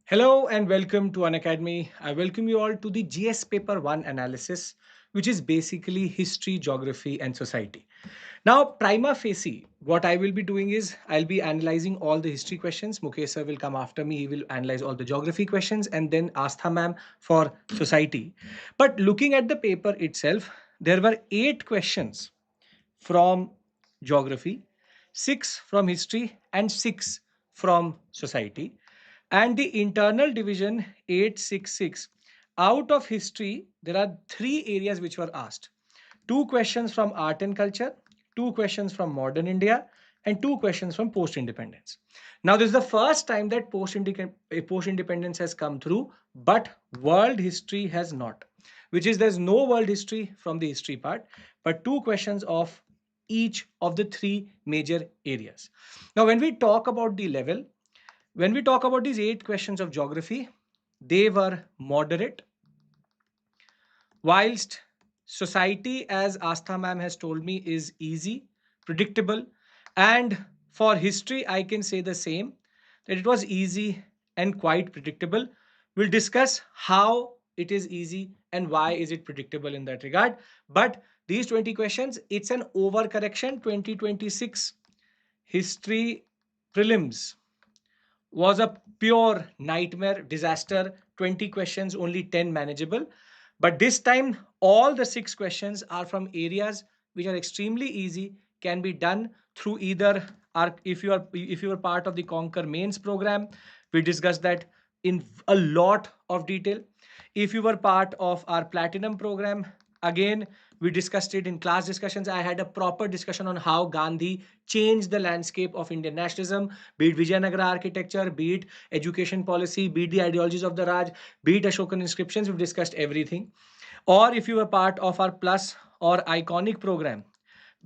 Hello and welcome to Unacademy. I welcome you all to the GS Paper 1 analysis, which is basically history, geography, and society. Now, prima facie, what I will be doing is I'll be analyzing all the history questions. Mukesh sir will come after me. He will analyze all the geography questions and then Astha ma'am for society. But looking at the paper itself, there were 8 questions from geography, 6 from history, and 6 from society. And the internal division 866, out of history, there are 3 areas which were asked: 2 questions from art and culture, 2 questions from modern India, and 2 questions from post independence. Now, this is the first time that post independence has come through, but world history has not, which is there's no world history from the history part, but 2 questions of each of the 3 major areas. Now, when we talk about these 8 questions of geography, they were moderate, whilst society, as Astha ma'am has told me, is easy, predictable, and for history, I can say the same, that it was easy and quite predictable. We'll discuss how it is easy and why is it predictable in that regard. But these 20 questions, it's an overcorrection. 2026 history prelims was a pure nightmare, disaster. 20 questions, only 10 manageable. But this time, all the 6 questions are from areas which are extremely easy, can be done through either if you are part of the Conquer Mains program, we discussed that in a lot of detail. If you were part of our Platinum program, again, we discussed it in class discussions. I had a proper discussion on how Gandhi changed the landscape of Indian nationalism, be it Vijayanagara architecture, be it education policy, be it the ideologies of the Raj, be it Ashokan inscriptions. We've discussed everything. Or if you were part of our Plus or Iconic program,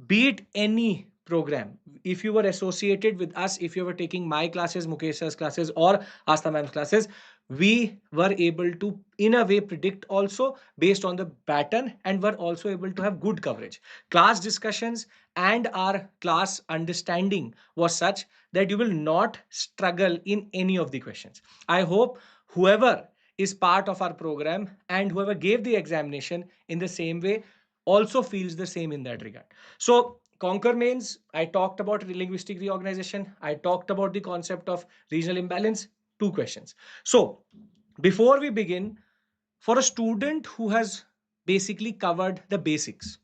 be it any program, if you were associated with us, if you were taking my classes, Mukesh's classes, or Astha ma'am's classes, we were able to in a way predict also based on the pattern, and were also able to have good coverage. Class discussions and our class understanding was such that you will not struggle in any of the questions. I hope whoever is part of our program and whoever gave the examination in the same way also feels the same in that regard. So, Conquer Mains, I talked about linguistic reorganization. I talked about the concept of regional imbalance. 2 questions. So, before we begin, for a student who has basically covered the basics,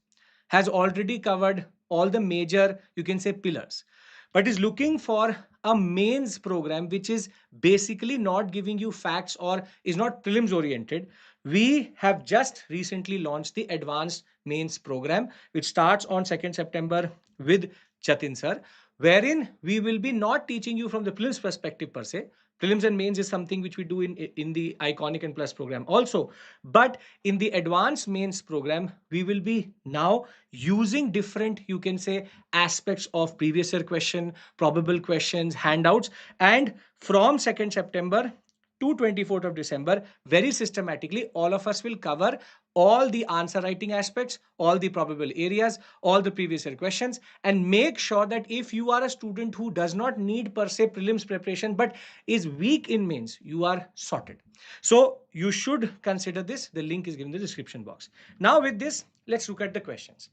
has already covered all the major, you can say, pillars, but is looking for a mains program which is basically not giving you facts or is not prelims oriented, we have just recently launched the advanced mains program, which starts on 2nd September with Jatin sir, wherein we will be not teaching you from the prelims perspective per se. Prelims and mains is something which we do in the Iconic and Plus program also, but in the advanced mains program, we will be now using different, you can say, aspects of previous year question, probable questions, handouts, and from 2nd September to 24th of December, very systematically, all of us will cover all the answer writing aspects, all the probable areas, all the previous year questions, and make sure that if you are a student who does not need per se prelims preparation but is weak in mains, you are sorted. So you should consider this. The link is given in the description box. Now with this, let's look at the questions.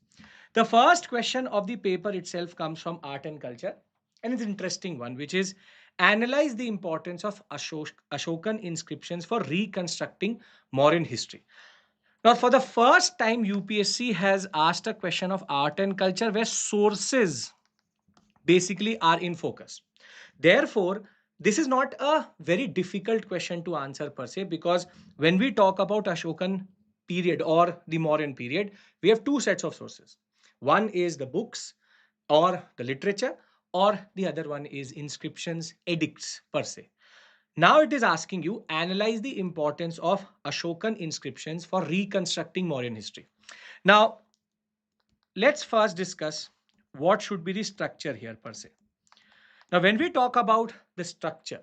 The first question of the paper itself comes from art and culture, and it's an interesting one, which is analyze the importance of Ashokan inscriptions for reconstructing Mauryan history. Now, for the first time, UPSC has asked a question of art and culture where sources basically are in focus. Therefore, this is not a very difficult question to answer per se, because when we talk about Ashokan period or the Mauryan period, we have 2 sets of sources. One is the books or the literature, or the other one is inscriptions, edicts per se. Now it is asking you analyze the importance of Ashokan inscriptions for reconstructing Mauryan history. Now, let's first discuss what should be the structure here per se. Now, when we talk about the structure,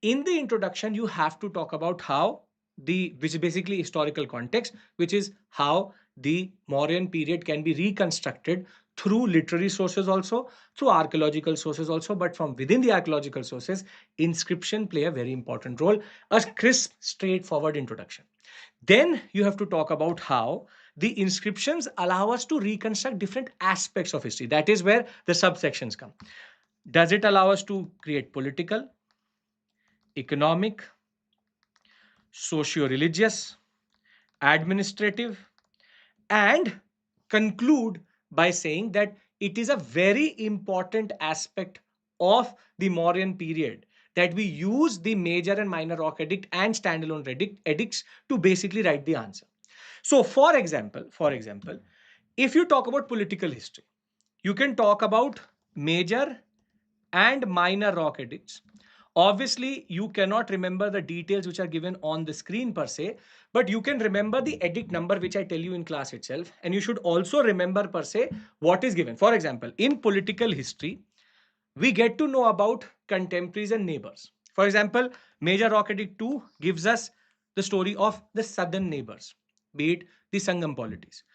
in the introduction, you have to talk about how which is basically historical context, which is how the Mauryan period can be reconstructed through literary sources also, through archaeological sources also, but from within the archaeological sources, inscription play a very important role. A crisp, straightforward introduction. Then you have to talk about how the inscriptions allow us to reconstruct different aspects of history. That is where the subsections come. Does it allow us to create political, economic, socio-religious, administrative, and conclude by saying that it is a very important aspect of the Mauryan period that we use the major and minor rock edict and standalone edicts to basically write the answer. So, for example, if you talk about political history, you can talk about major and minor rock edicts. Obviously, you cannot remember the details which are given on the screen per se, but you can remember the edict number which I tell you in class itself. And you should also remember per se what is given. For example, in political history, we get to know about contemporaries and neighbors. For example, Major Rock Edict 2 gives us the story of the southern neighbors, be it the Sangam polities.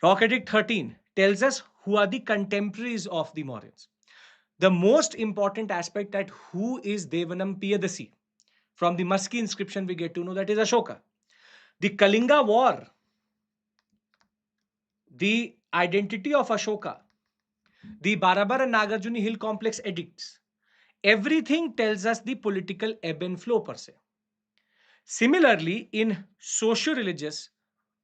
Rock Edict 13 tells us who are the contemporaries of the Mauryans. The most important aspect that who is Devanam Piyadasi. From the Musky inscription, we get to know that is Ashoka. The Kalinga War, the identity of Ashoka, the Barabar and Nagarjuni Hill Complex edicts, everything tells us the political ebb and flow per se. Similarly, in socio-religious,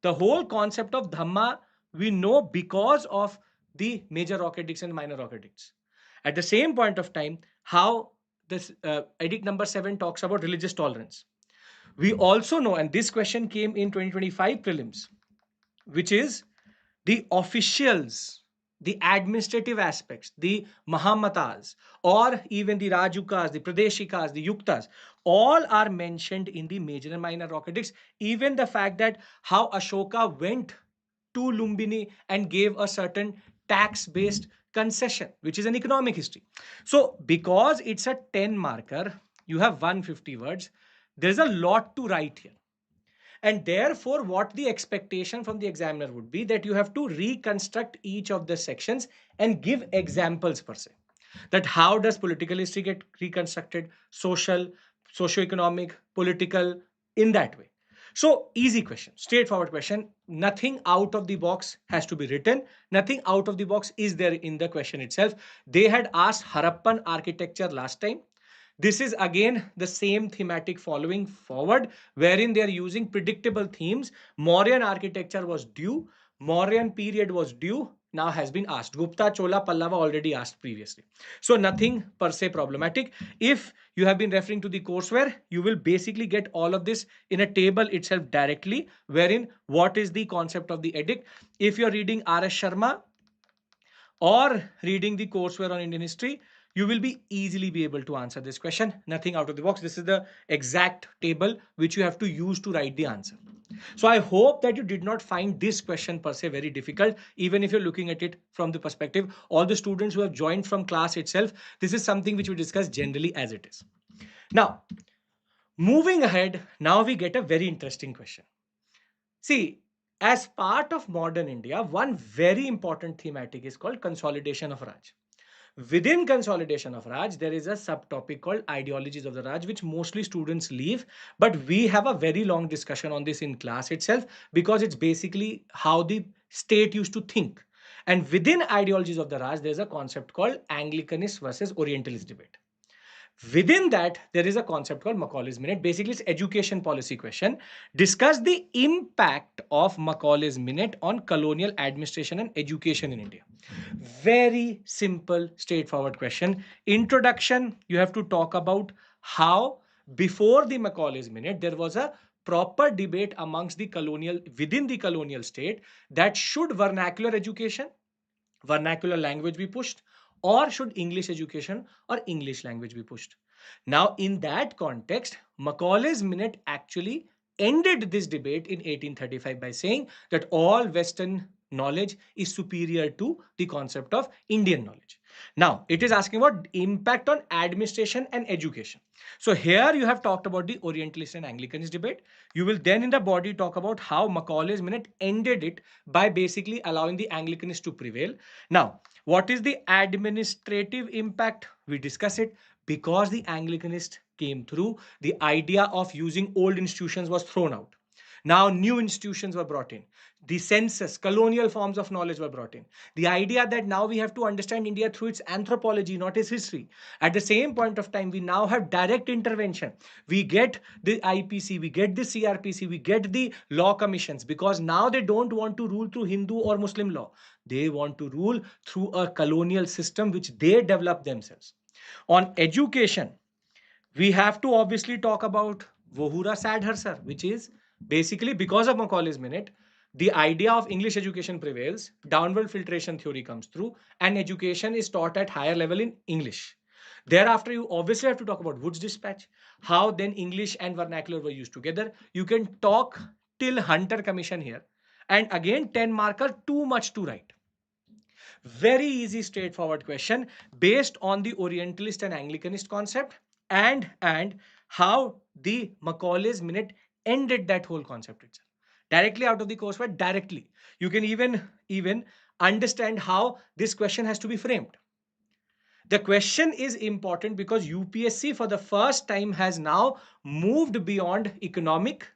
the whole concept of Dhamma we know because of the major rock edicts and minor rock edicts. At the same point of time, how this edict number 7 talks about religious tolerance. We also know, and this question came in 2025 prelims, which is the officials, the administrative aspects, the Mahamatas, or even the Rajukas, the Pradeshikas, the Yuktas, all are mentioned in the major and minor rock edicts. Even the fact that how Ashoka went to Lumbini and gave a certain tax-based concession, which is an economic history. So because it's a 10 marker, you have 150 words, there's a lot to write here. And therefore, what the expectation from the examiner would be that you have to reconstruct each of the sections and give examples per se. That how does political history get reconstructed, social, socio-economic, political, in that way. So easy question, straightforward question. Nothing out of the box has to be written. Nothing out of the box is there in the question itself. They had asked Harappan architecture last time. This is again the same thematic following forward, wherein they are using predictable themes. Mauryan architecture was due, Mauryan period was due, now has been asked. Gupta, Chola, Pallava already asked previously. So nothing per se problematic. If you have been referring to the courseware, you will basically get all of this in a table itself directly, wherein what is the concept of the edict. If you're reading R.S. Sharma or reading the courseware on Indian history, you will be easily be able to answer this question. Nothing out of the box. This is the exact table which you have to use to write the answer. So I hope that you did not find this question per se very difficult, even if you're looking at it from the perspective. All the students who have joined from class itself, this is something which we discuss generally as it is. Now, moving ahead, now we get a very interesting question. See, as part of modern India, one very important thematic is called consolidation of Raj. Within consolidation of Raj, there is a subtopic called ideologies of the Raj, which mostly students leave. But we have a very long discussion on this in class itself because it's basically how the state used to think. And within ideologies of the Raj, there's a concept called Anglicanist versus Orientalist debate. Within that, there is a concept called Macaulay's Minute. Basically, it's education policy question. Discuss the impact of Macaulay's Minute on colonial administration and education in India. Very simple, straightforward question. Introduction, you have to talk about how before the Macaulay's Minute, there was a proper debate amongst the colonial, within the colonial state, that should vernacular education, vernacular language be pushed, or should English education or English language be pushed? Now, in that context, Macaulay's Minute actually ended this debate in 1835 by saying that all Western knowledge is superior to the concept of Indian knowledge. Now, it is asking about impact on administration and education. So here you have talked about the Orientalist and Anglicanist debate. You will then in the body talk about how Macaulay's minute ended it by basically allowing the Anglicanists to prevail. Now, what is the administrative impact? We discuss it. Because the Anglicanist came through, the idea of using old institutions was thrown out. Now new institutions were brought in. The census, colonial forms of knowledge were brought in. The idea that now we have to understand India through its anthropology, not its history. At the same point of time, we now have direct intervention. We get the IPC, we get the CRPC, we get the law commissions, because now they don't want to rule through Hindu or Muslim law. They want to rule through a colonial system which they develop themselves. On education, we have to obviously talk about Vohura Sadharsar, which is basically because of Macaulay's minute, the idea of English education prevails, downward filtration theory comes through, and education is taught at higher level in English. Thereafter, you obviously have to talk about Wood's dispatch, how then English and vernacular were used together. You can talk till Hunter Commission here. And again, 10 marker, too much to write. Very easy, straightforward question based on the Orientalist and Anglicanist concept and how the Macaulay's minute ended that whole concept itself. Directly out of the coursework, directly. You can even understand how this question has to be framed. The question is important because UPSC for the first time has now moved beyond economic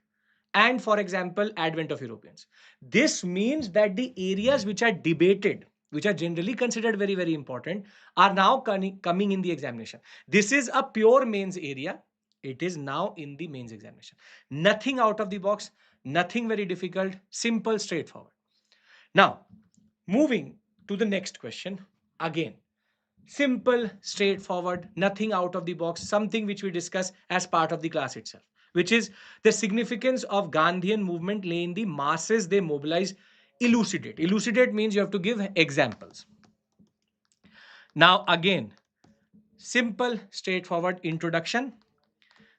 and, for example, advent of Europeans. This means that the areas which are debated, which are generally considered very, very important, are now coming in the examination. This is a pure mains area. It is now in the mains examination. Nothing out of the box, nothing very difficult, simple, straightforward. Now, moving to the next question. Again, simple, straightforward, nothing out of the box, something which we discuss as part of the class itself, which is the significance of Gandhian movement lay in the masses they mobilize. Elucidate. Elucidate means you have to give examples. Now, again, simple, straightforward introduction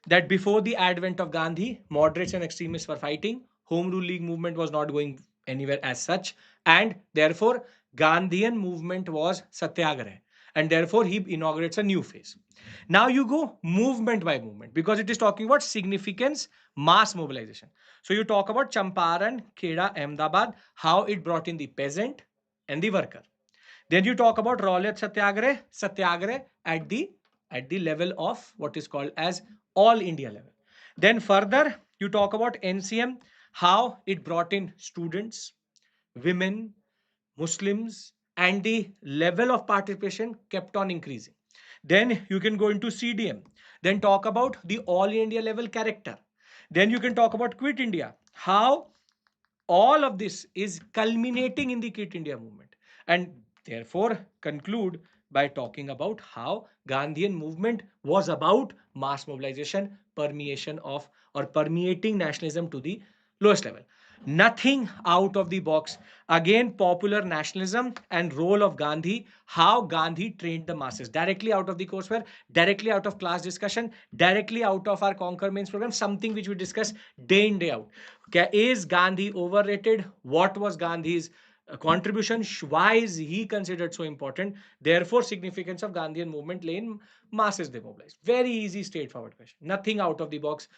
that before the advent of Gandhi, moderates and extremists were fighting. Home Rule League movement was not going anywhere as such, and therefore Gandhian movement was Satyagraha, and therefore he inaugurates a new phase. Now you go movement by movement because it is talking about significance, mass mobilization. So you talk about Champaran, Kheda, Ahmedabad, how it brought in the peasant and the worker. Then you talk about Rowlatt Satyagraha at the level of what is called as all India level. Then further you talk about NCM, how it brought in students, women, Muslims, and the level of participation kept on increasing. Then you can go into CDM, then talk about the all India level character. Then you can talk about Quit India, how all of this is culminating in the Quit India movement, and therefore conclude by talking about how Gandhian movement was about mass mobilization, permeation of or permeating nationalism to the lowest level. Nothing out of the box. Again, popular nationalism and role of Gandhi, how Gandhi trained the masses. Directly out of the courseware, directly out of class discussion, directly out of our Conquer Mains program, something which we discuss day in, day out. Okay, is Gandhi overrated? What was Gandhi's contribution? Why is he considered so important? Therefore, significance of Gandhian movement lay in masses they mobilized. Very easy, straightforward question. Nothing out of the box.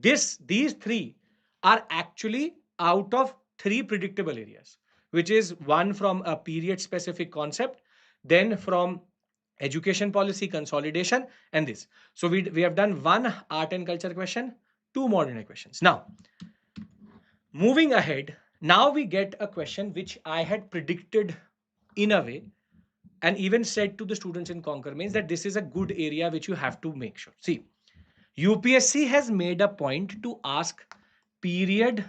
These three are actually out of three predictable areas, which is one from a period specific concept, then from education policy consolidation, and this. So we have done one art and culture question, two modern questions. Now, moving ahead, now we get a question which I had predicted in a way and even said to the students in Conquer Mains that this is a good area which you have to make sure. See, UPSC has made a point to ask period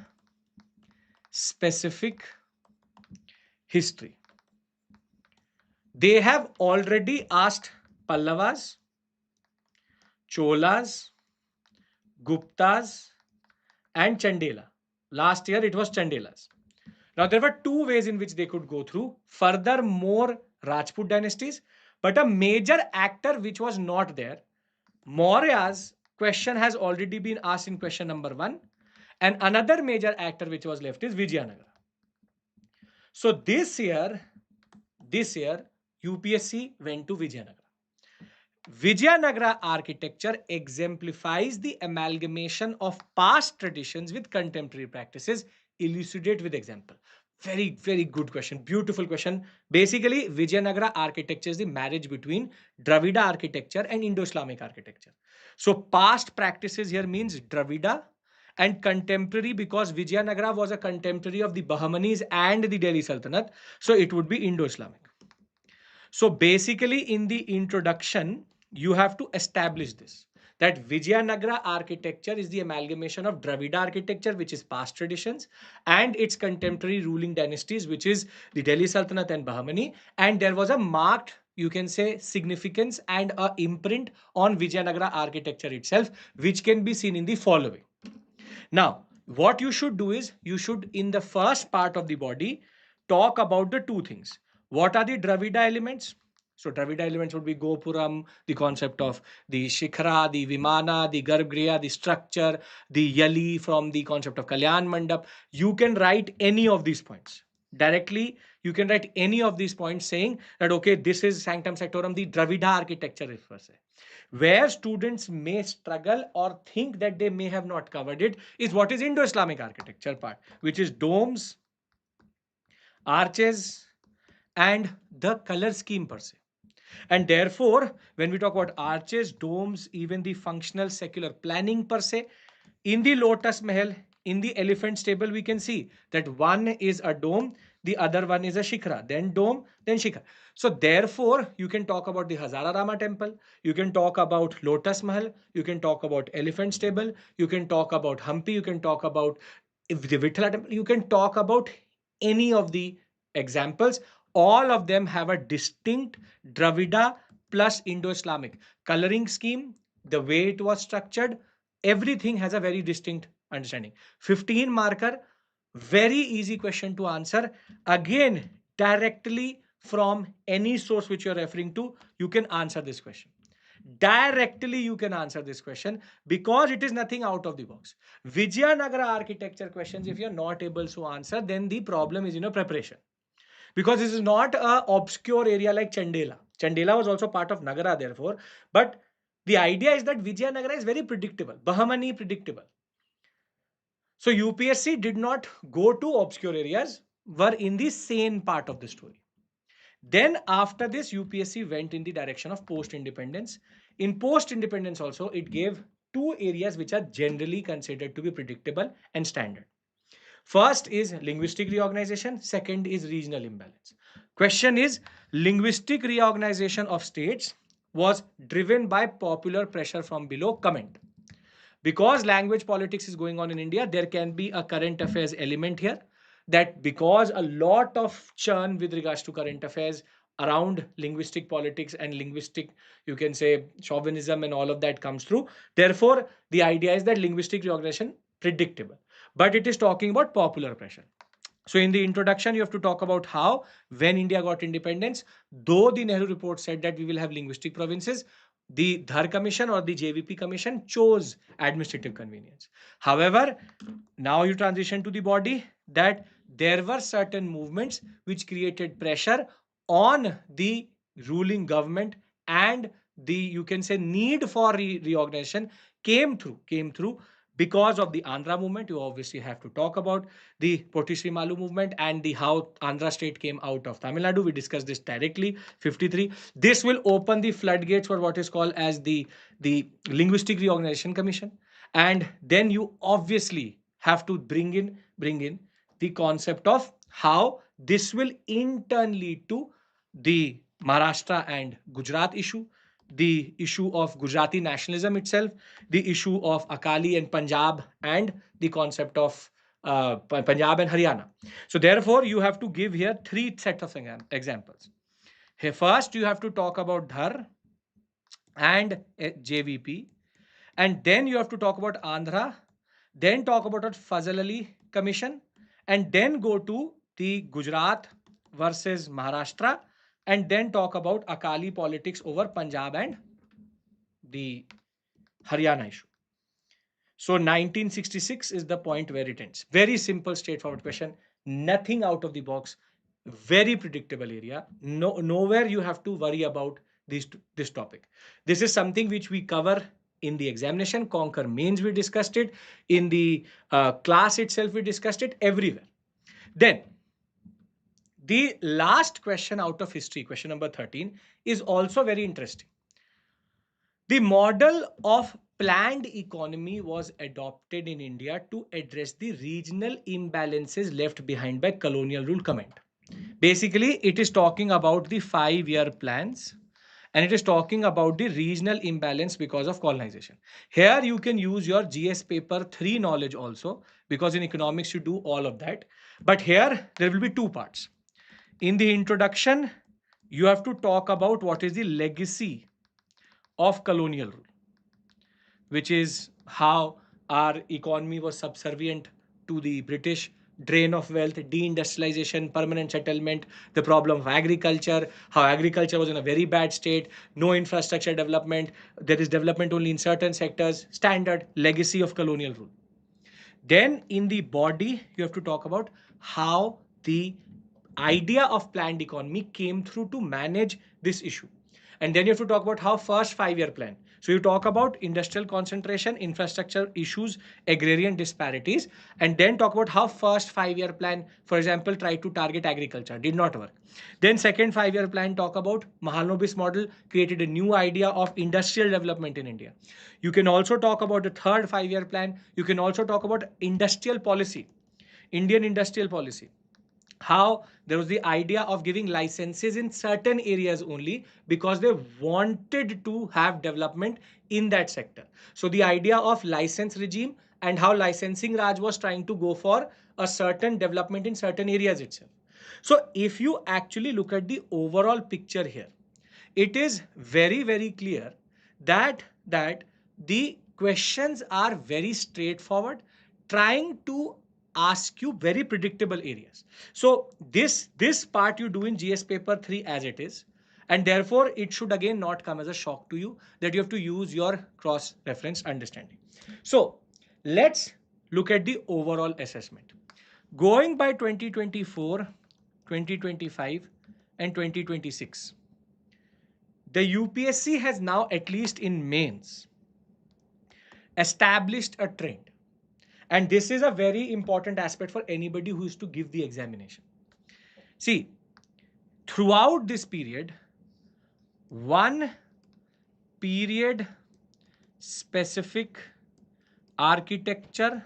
specific history. They have already asked Pallavas, Cholas, Guptas, and Chandela. Last year it was Chandelas. Now there were two ways in which they could go through. Further, more Rajput dynasties, but a major actor which was not there. Maurya's question has already been asked in question number 1, and another major actor which was left is Vijayanagara. So this year, UPSC went to Vijayanagara. Vijayanagara architecture exemplifies the amalgamation of past traditions with contemporary practices. Elucidate with example. Very, very good question. Beautiful question. Basically, Vijayanagara architecture is the marriage between Dravida architecture and Indo-Islamic architecture. So past practices here means Dravida, and contemporary because Vijayanagara was a contemporary of the Bahmanis and the Delhi Sultanate. So it would be Indo-Islamic. So basically, in the introduction, you have to establish this that Vijayanagara architecture is the amalgamation of Dravida architecture, which is past traditions, and its contemporary ruling dynasties, which is the Delhi Sultanate and Bahmani. And there was a marked, you can say, significance and a imprint on Vijayanagara architecture itself, which can be seen in the following. Now, what you should do is you should, in the first part of the body, talk about the two things. What are the Dravida elements? So, Dravida elements would be Gopuram, the concept of the Shikhara, the Vimana, the Garbhagriha, the structure, the Yali from the concept of Kalyan Mandap. You can write any of these points. Directly, you can write any of these points saying that, okay, this is Sanctum Sanctorum, the Dravida architecture, if per se. Where students may struggle or think that they may have not covered it is what is Indo-Islamic architecture part, which is domes, arches, and the color scheme per se. And therefore, when we talk about arches, domes, even the functional secular planning per se, in the Lotus Mahal, in the elephant stable, we can see that one is a dome, the other one is a Shikhara, then dome, then Shikhara. So therefore, you can talk about the Hazara Rama temple, you can talk about Lotus Mahal, you can talk about elephant stable, you can talk about Hampi, you can talk about the Vithala temple, you can talk about any of the examples. All of them have a distinct Dravida plus Indo-Islamic coloring scheme, the way it was structured, everything has a very distinct understanding. 15 marker, very easy question to answer. Again, directly from any source which you're referring to, you can answer this question. Directly, you can answer this question because it is nothing out of the box. Vijayanagara architecture questions, if you're not able to answer, then the problem is in your preparation. Because this is not a obscure area like Chandela. Chandela was also part of Nagara, therefore. But the idea is that Vijayanagara is very predictable, Bahmani predictable. So UPSC did not go to obscure areas, were in the sane part of the story. Then after this, UPSC went in the direction of post-independence. In post-independence also, it gave two areas which are generally considered to be predictable and standard. First is linguistic reorganization. Second is regional imbalance. Question is, linguistic reorganization of states was driven by popular pressure from below. Comment. Because language politics is going on in India, there can be a current affairs element here. That because a lot of churn with regards to current affairs around linguistic politics and linguistic, you can say, chauvinism and all of that comes through. Therefore, the idea is that linguistic reorganization predictable, but it is talking about popular pressure. So in the introduction, you have to talk about how when India got independence, though the Nehru report said that we will have linguistic provinces, the Dhar Commission or the JVP Commission chose administrative convenience. However, now you transition to the body that there were certain movements which created pressure on the ruling government, and the, you can say, need for reorganization came through because of the Andhra movement. You obviously have to talk about the Potishri Malu movement and the how Andhra state came out of Tamil Nadu. We discussed this directly. 53. This will open the floodgates for what is called as the Linguistic Reorganization Commission. And then you obviously have to bring in the concept of how this will in turn lead to the Maharashtra and Gujarat issue, the issue of Gujarati nationalism itself, the issue of Akali and Punjab, and the concept of Punjab and Haryana. So therefore, you have to give here three sets of examples. Here, first, you have to talk about Dhar and JVP, and then you have to talk about Andhra, then talk about a Fazal Ali Commission, and then go to the Gujarat versus Maharashtra, and then talk about Akali politics over Punjab and the Haryana issue. So 1966 is the point where it ends. Very simple, straightforward question. Nothing out of the box. Very predictable area. Nowhere you have to worry about this topic. This is something which we cover in the examination. Conquer Mains, we discussed it. In the class itself, we discussed it everywhere. Then the last question out of history, question number 13, is also very interesting. The model of planned economy was adopted in India to address the regional imbalances left behind by colonial rule comment. Basically, it is talking about the 5-year plans, and it is talking about the regional imbalance because of colonization. Here you can use your GS paper 3 knowledge also, because in economics you do all of that. But here there will be two parts. In the introduction, you have to talk about what is the legacy of colonial rule, which is how our economy was subservient to the British, drain of wealth, deindustrialization, permanent settlement, the problem of agriculture, how agriculture was in a very bad state, no infrastructure development, there is development only in certain sectors, standard legacy of colonial rule. Then in the body, you have to talk about how the idea of planned economy came through to manage this issue. And then you have to talk about how first 5-year plan. So you talk about industrial concentration, infrastructure issues, agrarian disparities, and then talk about how first 5-year plan, for example, tried to target agriculture, did not work. Then second 5-year plan talk about Mahalanobis model created a new idea of industrial development in India. You can also talk about the third 5-year plan. You can also talk about industrial policy, Indian industrial policy, how there was the idea of giving licenses in certain areas only because they wanted to have development in that sector. So the idea of license regime and how licensing Raj was trying to go for a certain development in certain areas itself. So if you actually look at the overall picture here, it is very, very clear that the questions are very straightforward, trying to ask you very predictable areas. So this part you do in GS paper 3 as it is, and therefore it should again not come as a shock to you that you have to use your cross reference understanding. So let's look at the overall assessment. Going by 2024, 2025, and 2026, the UPSC has now, at least in mains, established a trend. And this is a very important aspect for anybody who is to give the examination. See, throughout this period, one period specific architecture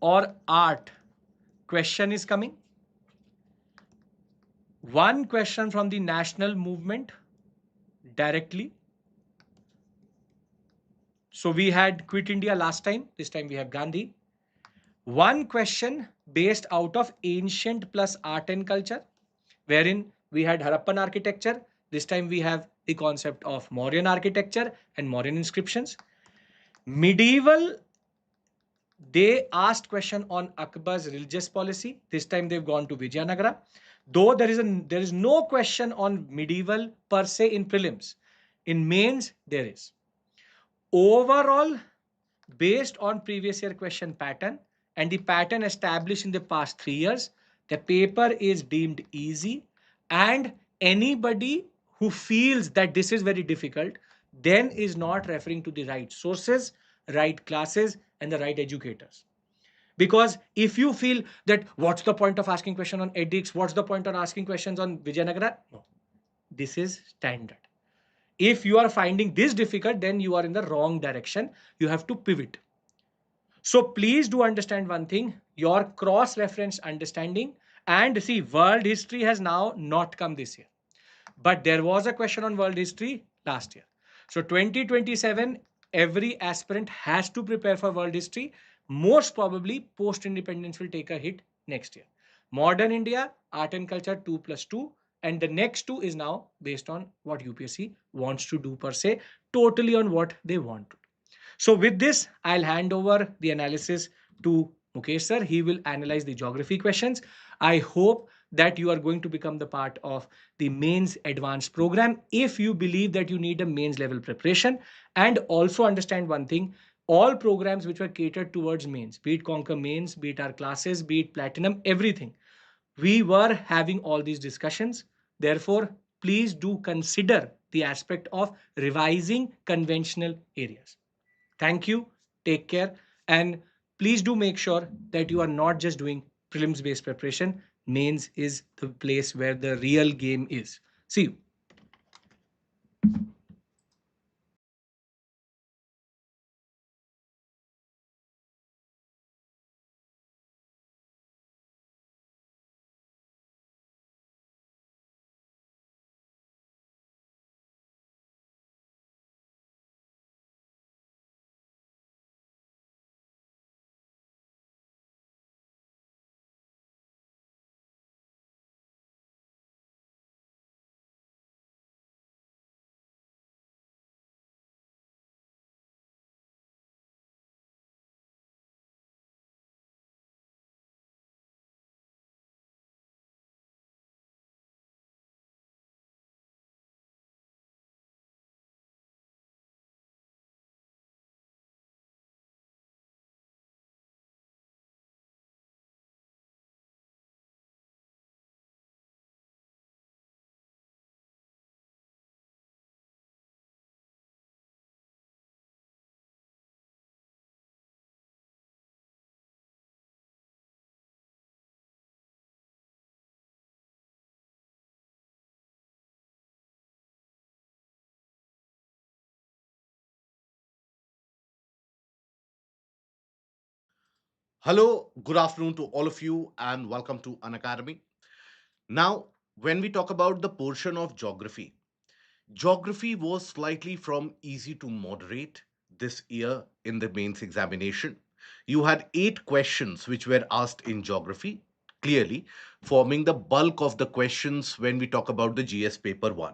or art question is coming. One question from the national movement directly. So we had Quit India last time. This time we have Gandhi. One question based out of ancient plus art and culture, wherein we had Harappan architecture. This time we have the concept of Mauryan architecture and Mauryan inscriptions. Medieval, they asked question on Akbar's religious policy. This time they've gone to Vijayanagara. Though there is no question on medieval per se in prelims. In mains, there is. Overall, based on previous year question pattern and the pattern established in the past 3 years, the paper is deemed easy, and anybody who feels that this is very difficult then is not referring to the right sources, right classes, and the right educators. Because if you feel that what's the point of asking question on edicts, what's the point on asking questions on Vijayanagara? No, this is standard. If you are finding this difficult, then you are in the wrong direction. You have to pivot. So please do understand one thing, your cross-reference understanding, and see, world history has now not come this year. But there was a question on world history last year. So 2027, every aspirant has to prepare for world history. Most probably post-independence will take a hit next year. Modern India, art and culture 2+2. And the next 2 is now based on what UPSC wants to do per se, totally on what they want to do. So with this, I'll hand over the analysis to Mukesh sir. He will analyze the geography questions. I hope that you are going to become the part of the mains advanced program if you believe that you need a mains level preparation. And also understand one thing, all programs which were catered towards mains, be it Conquer Mains, be it our classes, be it Platinum, everything We were having all these discussions. Therefore, please do consider the aspect of revising conventional areas. Thank you. Take care. And please do make sure that you are not just doing prelims based preparation. Mains is the place where the real game is. See you. Hello, good afternoon to all of you, and welcome to Unacademy. Now, when we talk about the portion of geography, geography was slightly from easy to moderate this year in the mains examination. You had 8 questions which were asked in geography, clearly forming the bulk of the questions when we talk about the GS paper 1.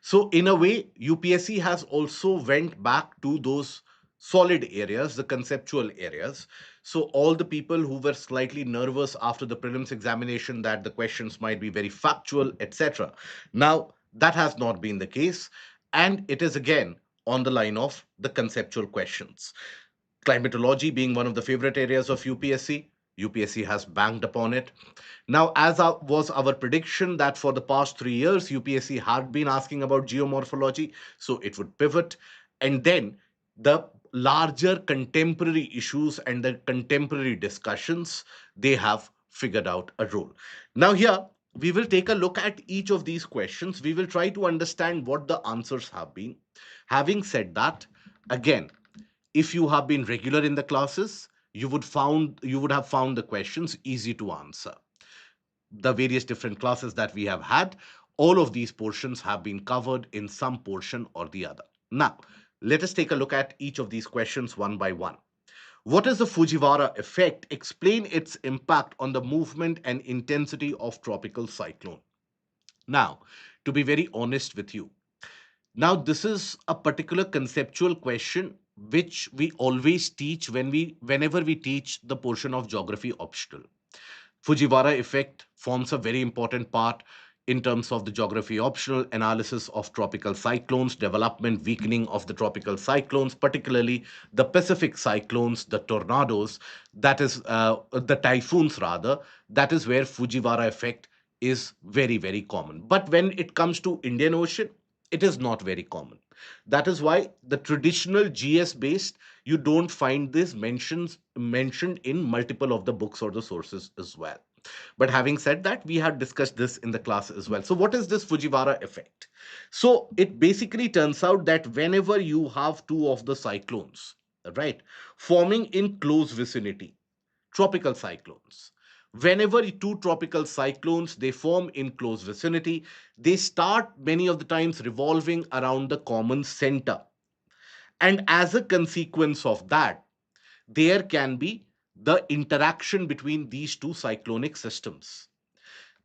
So in a way, UPSC has also went back to those solid areas, the conceptual areas. So all the people who were slightly nervous after the prelims examination that the questions might be very factual, etc. Now that has not been the case, and it is again on the line of the conceptual questions. Climatology being one of the favorite areas of UPSC, UPSC has banked upon it. Now, as was our prediction that for the past 3 years, UPSC had been asking about geomorphology, so it would pivot. And then the larger contemporary issues and the contemporary discussions, they have figured out a role. Now, here, we will take a look at each of these questions. We will try to understand what the answers have been. Having said that, again, if you have been regular in the classes, you would have found the questions easy to answer. The various different classes that we have had, all of these portions have been covered in some portion or the other. Now, let us take a look at each of these questions one by one. What is the Fujiwara effect? Explain its impact on the movement and intensity of tropical cyclone. Now, to be very honest with you, now this is a particular conceptual question which we always teach whenever we teach the portion of geography optional. Fujiwara effect forms a very important part in terms of the geography optional analysis of tropical cyclones, development, weakening of the tropical cyclones, particularly the Pacific cyclones, the tornadoes, that is the typhoons rather, that is where Fujiwara effect is very, very common. But when it comes to Indian Ocean, it is not very common. That is why the traditional GS based, you don't find this mentioned in multiple of the books or the sources as well. But having said that, we had discussed this in the class as well. So what is this Fujiwara effect? So it basically turns out that whenever you have two of the cyclones, right, forming in close vicinity, tropical cyclones, whenever two tropical cyclones they form in close vicinity, they start many of the times revolving around the common center, and as a consequence of that, there can be the interaction between these two cyclonic systems.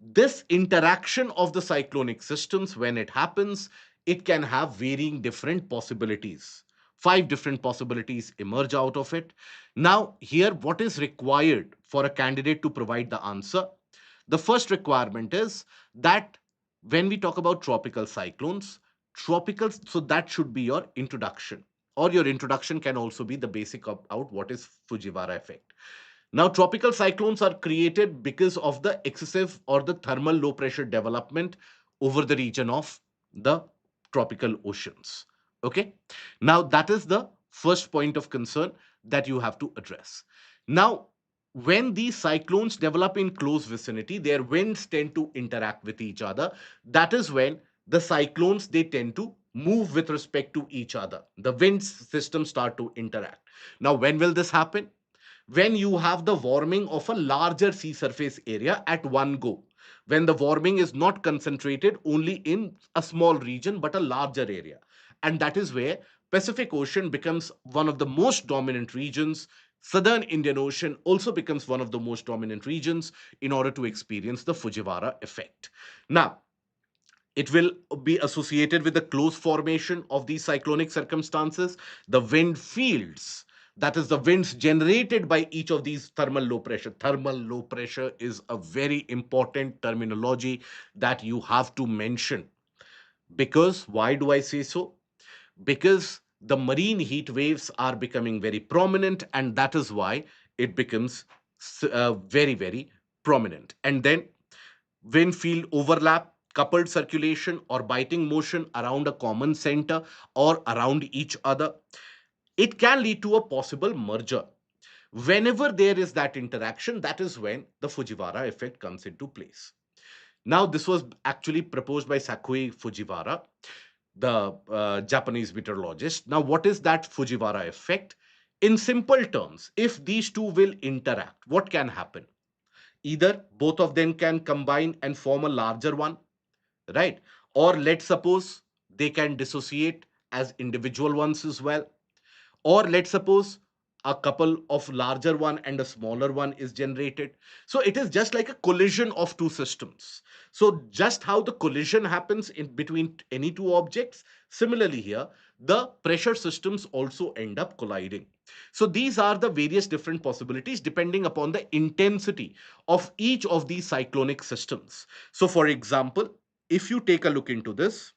This interaction of the cyclonic systems, when it happens, it can have varying different possibilities. 5 different possibilities emerge out of it. Now, here, what is required for a candidate to provide the answer? The first requirement is that when we talk about tropical cyclones, tropical, so that should be your introduction, or your introduction can also be the basic of out what is Fujiwara effect. Now, tropical cyclones are created because of the excessive or the thermal low pressure development over the region of the tropical oceans. Okay. Now, that is the first point of concern that you have to address. Now, when these cyclones develop in close vicinity, their winds tend to interact with each other. That is when the cyclones, they tend to move with respect to each other. The wind systems start to interact. Now, when will this happen? When you have the warming of a larger sea surface area at one go, when the warming is not concentrated only in a small region but a larger area. And that is where Pacific Ocean becomes one of the most dominant regions. Southern Indian Ocean also becomes one of the most dominant regions in order to experience the Fujiwara effect. Now, it will be associated with the close formation of these cyclonic circumstances, the wind fields, that is the winds generated by each of these thermal low pressure. Thermal low pressure is a very important terminology that you have to mention. Because why do I say so? Because the marine heat waves are becoming very prominent, and that is why it becomes very, very prominent. And then wind field overlap, coupled circulation, or biting motion around a common center or around each other. It can lead to a possible merger. Whenever there is that interaction, that is when the Fujiwara effect comes into place. Now, this was actually proposed by Sakui Fujiwara, the Japanese meteorologist. Now, what is that Fujiwara effect? In simple terms, if these two will interact, what can happen? Either both of them can combine and form a larger one, right? Or let's suppose they can dissociate as individual ones as well. Or let's suppose a couple of larger one and a smaller one is generated. So it is just like a collision of two systems. So just how the collision happens in between any two objects, similarly here the pressure systems also end up colliding. So these are the various different possibilities depending upon the intensity of each of these cyclonic systems. So for example, if you take a look into this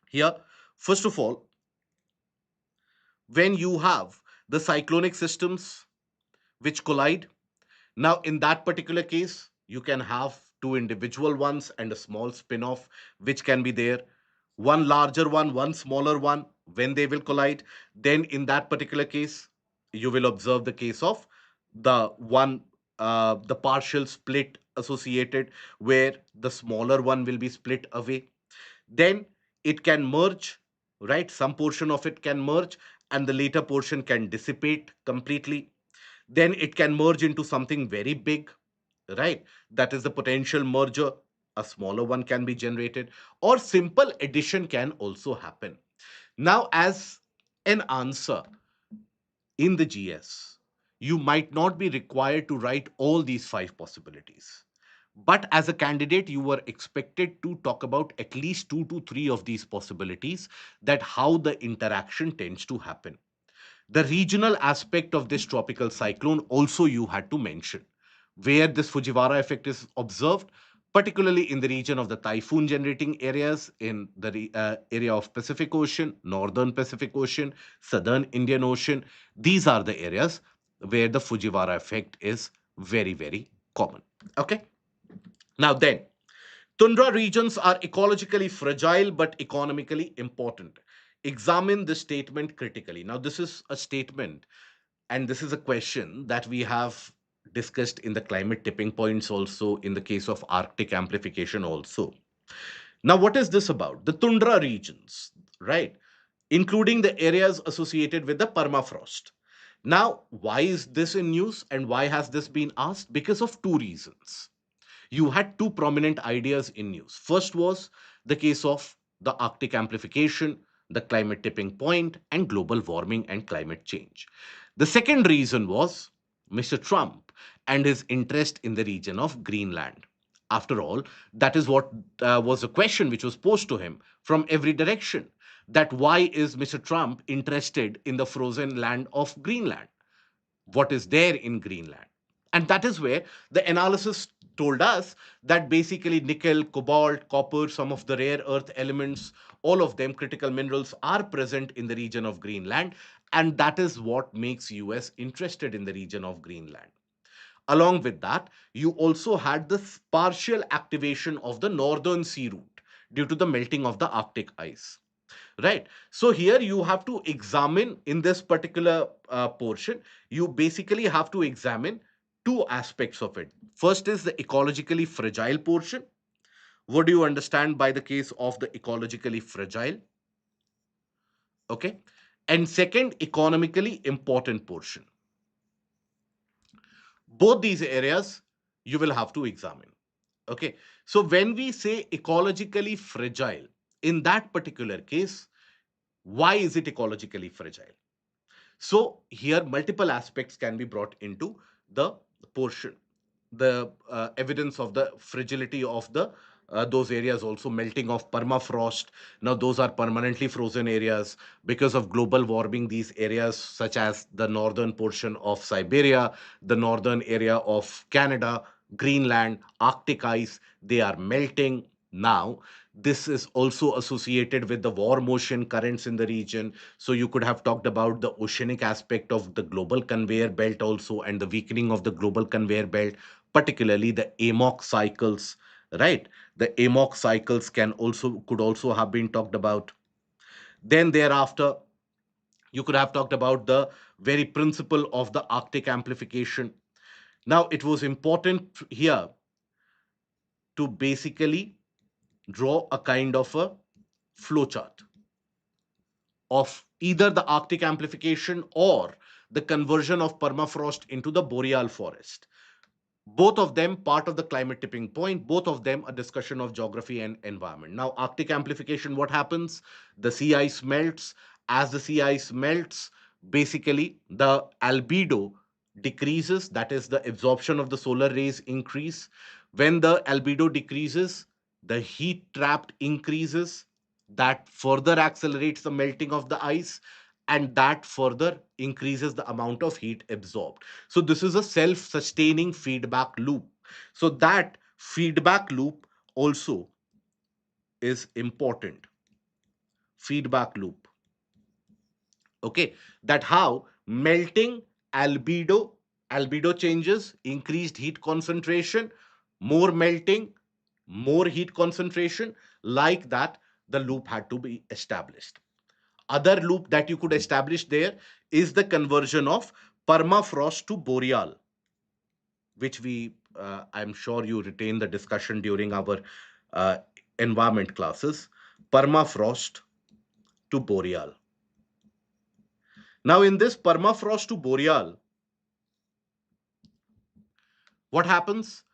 here, first of all, when you have the cyclonic systems which collide, now in that particular case you can have two individual ones and a small spin-off which can be there, one larger one, one smaller one. When they will collide, then in that particular case you will observe the case of the one, the partial split associated, where the smaller one will be split away. Then it can merge, right? Some portion of it can merge and the later portion can dissipate completely. Then it can merge into something very big, right? That is the potential merger. A smaller one can be generated, or simple addition can also happen. Now, as an answer in the GS, you might not be required to write all these five possibilities. But as a candidate, you were expected to talk about at least two to three of these possibilities, that how the interaction tends to happen. The regional aspect of this tropical cyclone also you had to mention, where this Fujiwara effect is observed, particularly in the region of the typhoon generating areas in the area of Pacific Ocean, Northern Pacific Ocean, Southern Indian Ocean. These are the areas where the Fujiwara effect is very, very common. Okay. Now, then, tundra regions are ecologically fragile but economically important. Examine this statement critically. Now, this is a statement and this is a question that we have discussed in the climate tipping points, also in the case of Arctic amplification, also. Now, what is this about? The tundra regions, right? Including the areas associated with the permafrost. Now, why is this in news and why has this been asked? Because of two reasons. You had two prominent ideas in news. First was the case of the Arctic amplification, the climate tipping point, and global warming and climate change. The second reason was Mr. Trump and his interest in the region of Greenland. After all, that is what was a question which was posed to him from every direction, that why is Mr. Trump interested in the frozen land of Greenland? What is there in Greenland? And that is where the analysis told us that basically nickel, cobalt, copper, some of the rare earth elements, all of them critical minerals are present in the region of Greenland. And that is what makes US interested in the region of Greenland. Along with that, you also had the partial activation of the northern sea route due to the melting of the Arctic ice. Right. So here you have to examine in this particular portion, you basically have to examine two aspects of it. First is the ecologically fragile portion. What do you understand by the case of the ecologically fragile? Okay. And second, economically important portion. Both these areas you will have to examine. Okay. So when we say ecologically fragile, in that particular case, why is it ecologically fragile? So here multiple aspects can be brought into the portion. The evidence of the fragility of the those areas, also melting of permafrost. Now those are permanently frozen areas because of global warming. These areas such as the northern portion of Siberia, the northern area of Canada, Greenland, Arctic ice, they are melting now. This is also associated with the warm ocean currents in the region. So you could have talked about the oceanic aspect of the global conveyor belt also, and the weakening of the global conveyor belt, particularly the AMOC cycles, right? The AMOC cycles could also have been talked about. Then thereafter, you could have talked about the very principle of the Arctic amplification. Now, it was important here to basically draw a kind of a flowchart of either the Arctic amplification or the conversion of permafrost into the boreal forest. Both of them part of the climate tipping point, both of them a discussion of geography and environment. Now, Arctic amplification, what happens? The sea ice melts. As the sea ice melts, basically the albedo decreases, that is the absorption of the solar rays increase. When the albedo decreases, the heat trapped increases, that further accelerates the melting of the ice, and that further increases the amount of heat absorbed. So this is a self-sustaining feedback loop. So that feedback loop also is important. Feedback loop. Okay. That how melting albedo, albedo changes, increased heat concentration, more melting, more heat concentration, like that, the loop had to be established. Other loop that you could establish there is the conversion of permafrost to boreal, which I'm sure you retain the discussion during our uh, environment classes. Permafrost to boreal. Now, in this permafrost to boreal, what happens?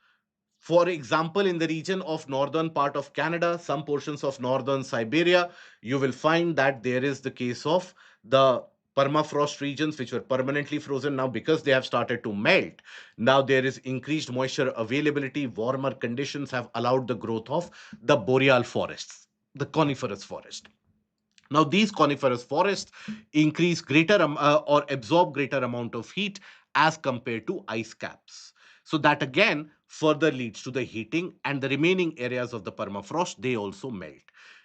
For example, in the region of northern part of Canada, some portions of northern Siberia, you will find that there is the case of the permafrost regions which were permanently frozen. Now, because they have started to melt, now there is increased moisture availability. Warmer conditions have allowed the growth of the boreal forests, the coniferous forest. Now, these coniferous forests increase or absorb greater amount of heat as compared to ice caps. So that again further leads to the heating, and the remaining areas of the permafrost, they also melt.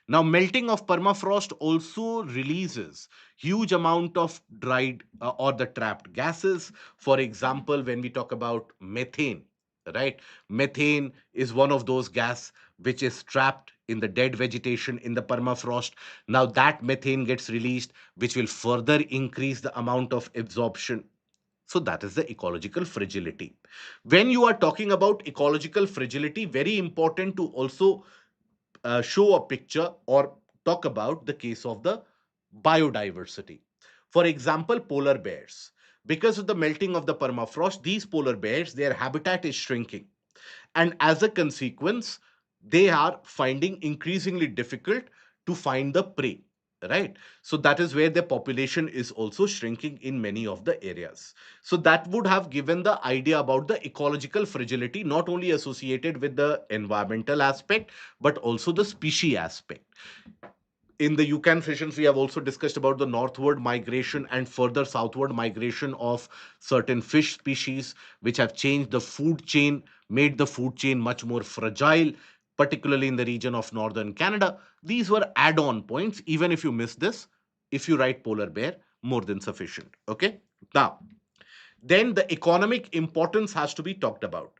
Now, melting of permafrost also releases huge amount of dried or the trapped gases. For example, when we talk about methane, right? Methane is one of those gas which is trapped in the dead vegetation in the permafrost. Now that methane gets released, which will further increase the amount of absorption. So that is the ecological fragility. When you are talking about ecological fragility, very important to also show a picture or talk about the case of the biodiversity. For example, polar bears. Because of the melting of the permafrost, these polar bears, their habitat is shrinking. And as a consequence, they are finding increasingly difficult to find the prey, right? So that is where the population is also shrinking in many of the areas. So that would have given the idea about the ecological fragility, not only associated with the environmental aspect, but also the species aspect. In the UCAN sessions, we have also discussed about the northward migration and further southward migration of certain fish species, which have changed the food chain, made the food chain much more fragile, particularly in the region of northern Canada. These were add on points. Even if you miss this, if you write polar bear, more than sufficient. Okay. Now, Then the economic importance has to be talked about.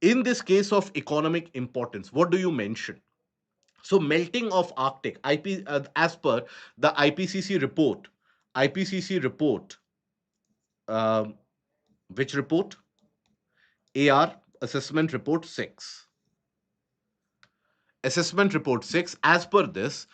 In this case of economic importance, what do you mention? So melting of Arctic, as per the IPCC report, um, which report? AR Assessment Report 6. Assessment Report 6, as per this,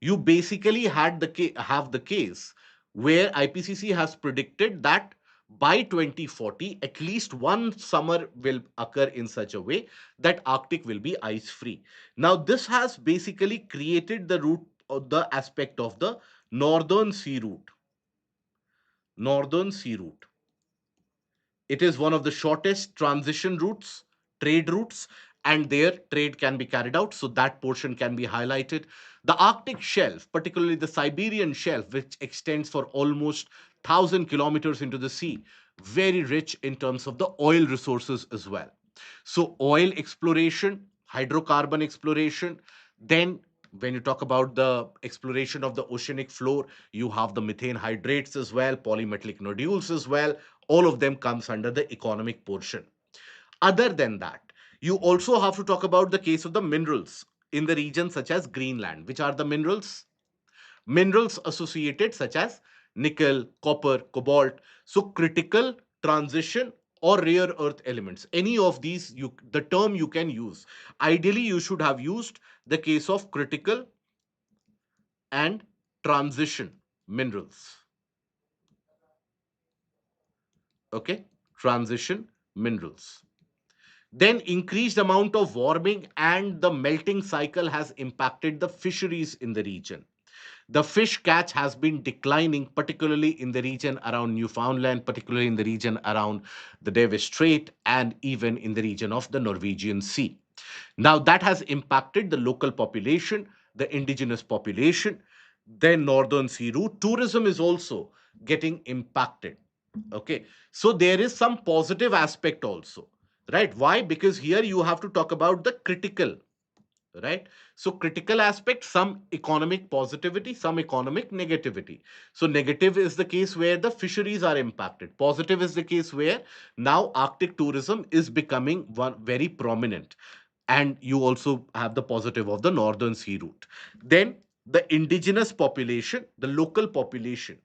you basically have the case where IPCC has predicted that by 2040, at least one summer will occur in such a way that Arctic will be ice free. Now, this has basically created the route or the aspect of the northern sea route. Northern sea route. It is one of the shortest transition routes, trade routes, and there trade can be carried out. So that portion can be highlighted. The Arctic shelf, particularly the Siberian shelf, which extends for almost 1,000 kilometers into the sea, very rich in terms of the oil resources as well. So, oil exploration, hydrocarbon exploration, then when you talk about the exploration of the oceanic floor, you have the methane hydrates as well, polymetallic nodules as well. All of them comes under the economic portion. Other than that, you also have to talk about the case of the minerals in the region such as Greenland. Which are the minerals? Minerals associated such as nickel, copper, cobalt. So critical, transition, or rare earth elements. Any of these, the term you can use. Ideally, you should have used the case of critical and transition minerals. Okay, transition minerals. Then increased amount of warming and the melting cycle has impacted the fisheries in the region. The fish catch has been declining, particularly in the region around Newfoundland, particularly in the region around the Davis Strait, and even in the region of the Norwegian Sea. Now, that has impacted the local population, the indigenous population, then northern sea route. Tourism is also getting impacted. Okay, so there is some positive aspect also, right? Why? Because here you have to talk about the critical, right? So critical aspect, some economic positivity, some economic negativity. So negative is the case where the fisheries are impacted. Positive is the case where now Arctic tourism is becoming one very prominent, and you also have the positive of the northern sea route. Then the indigenous population, the local population,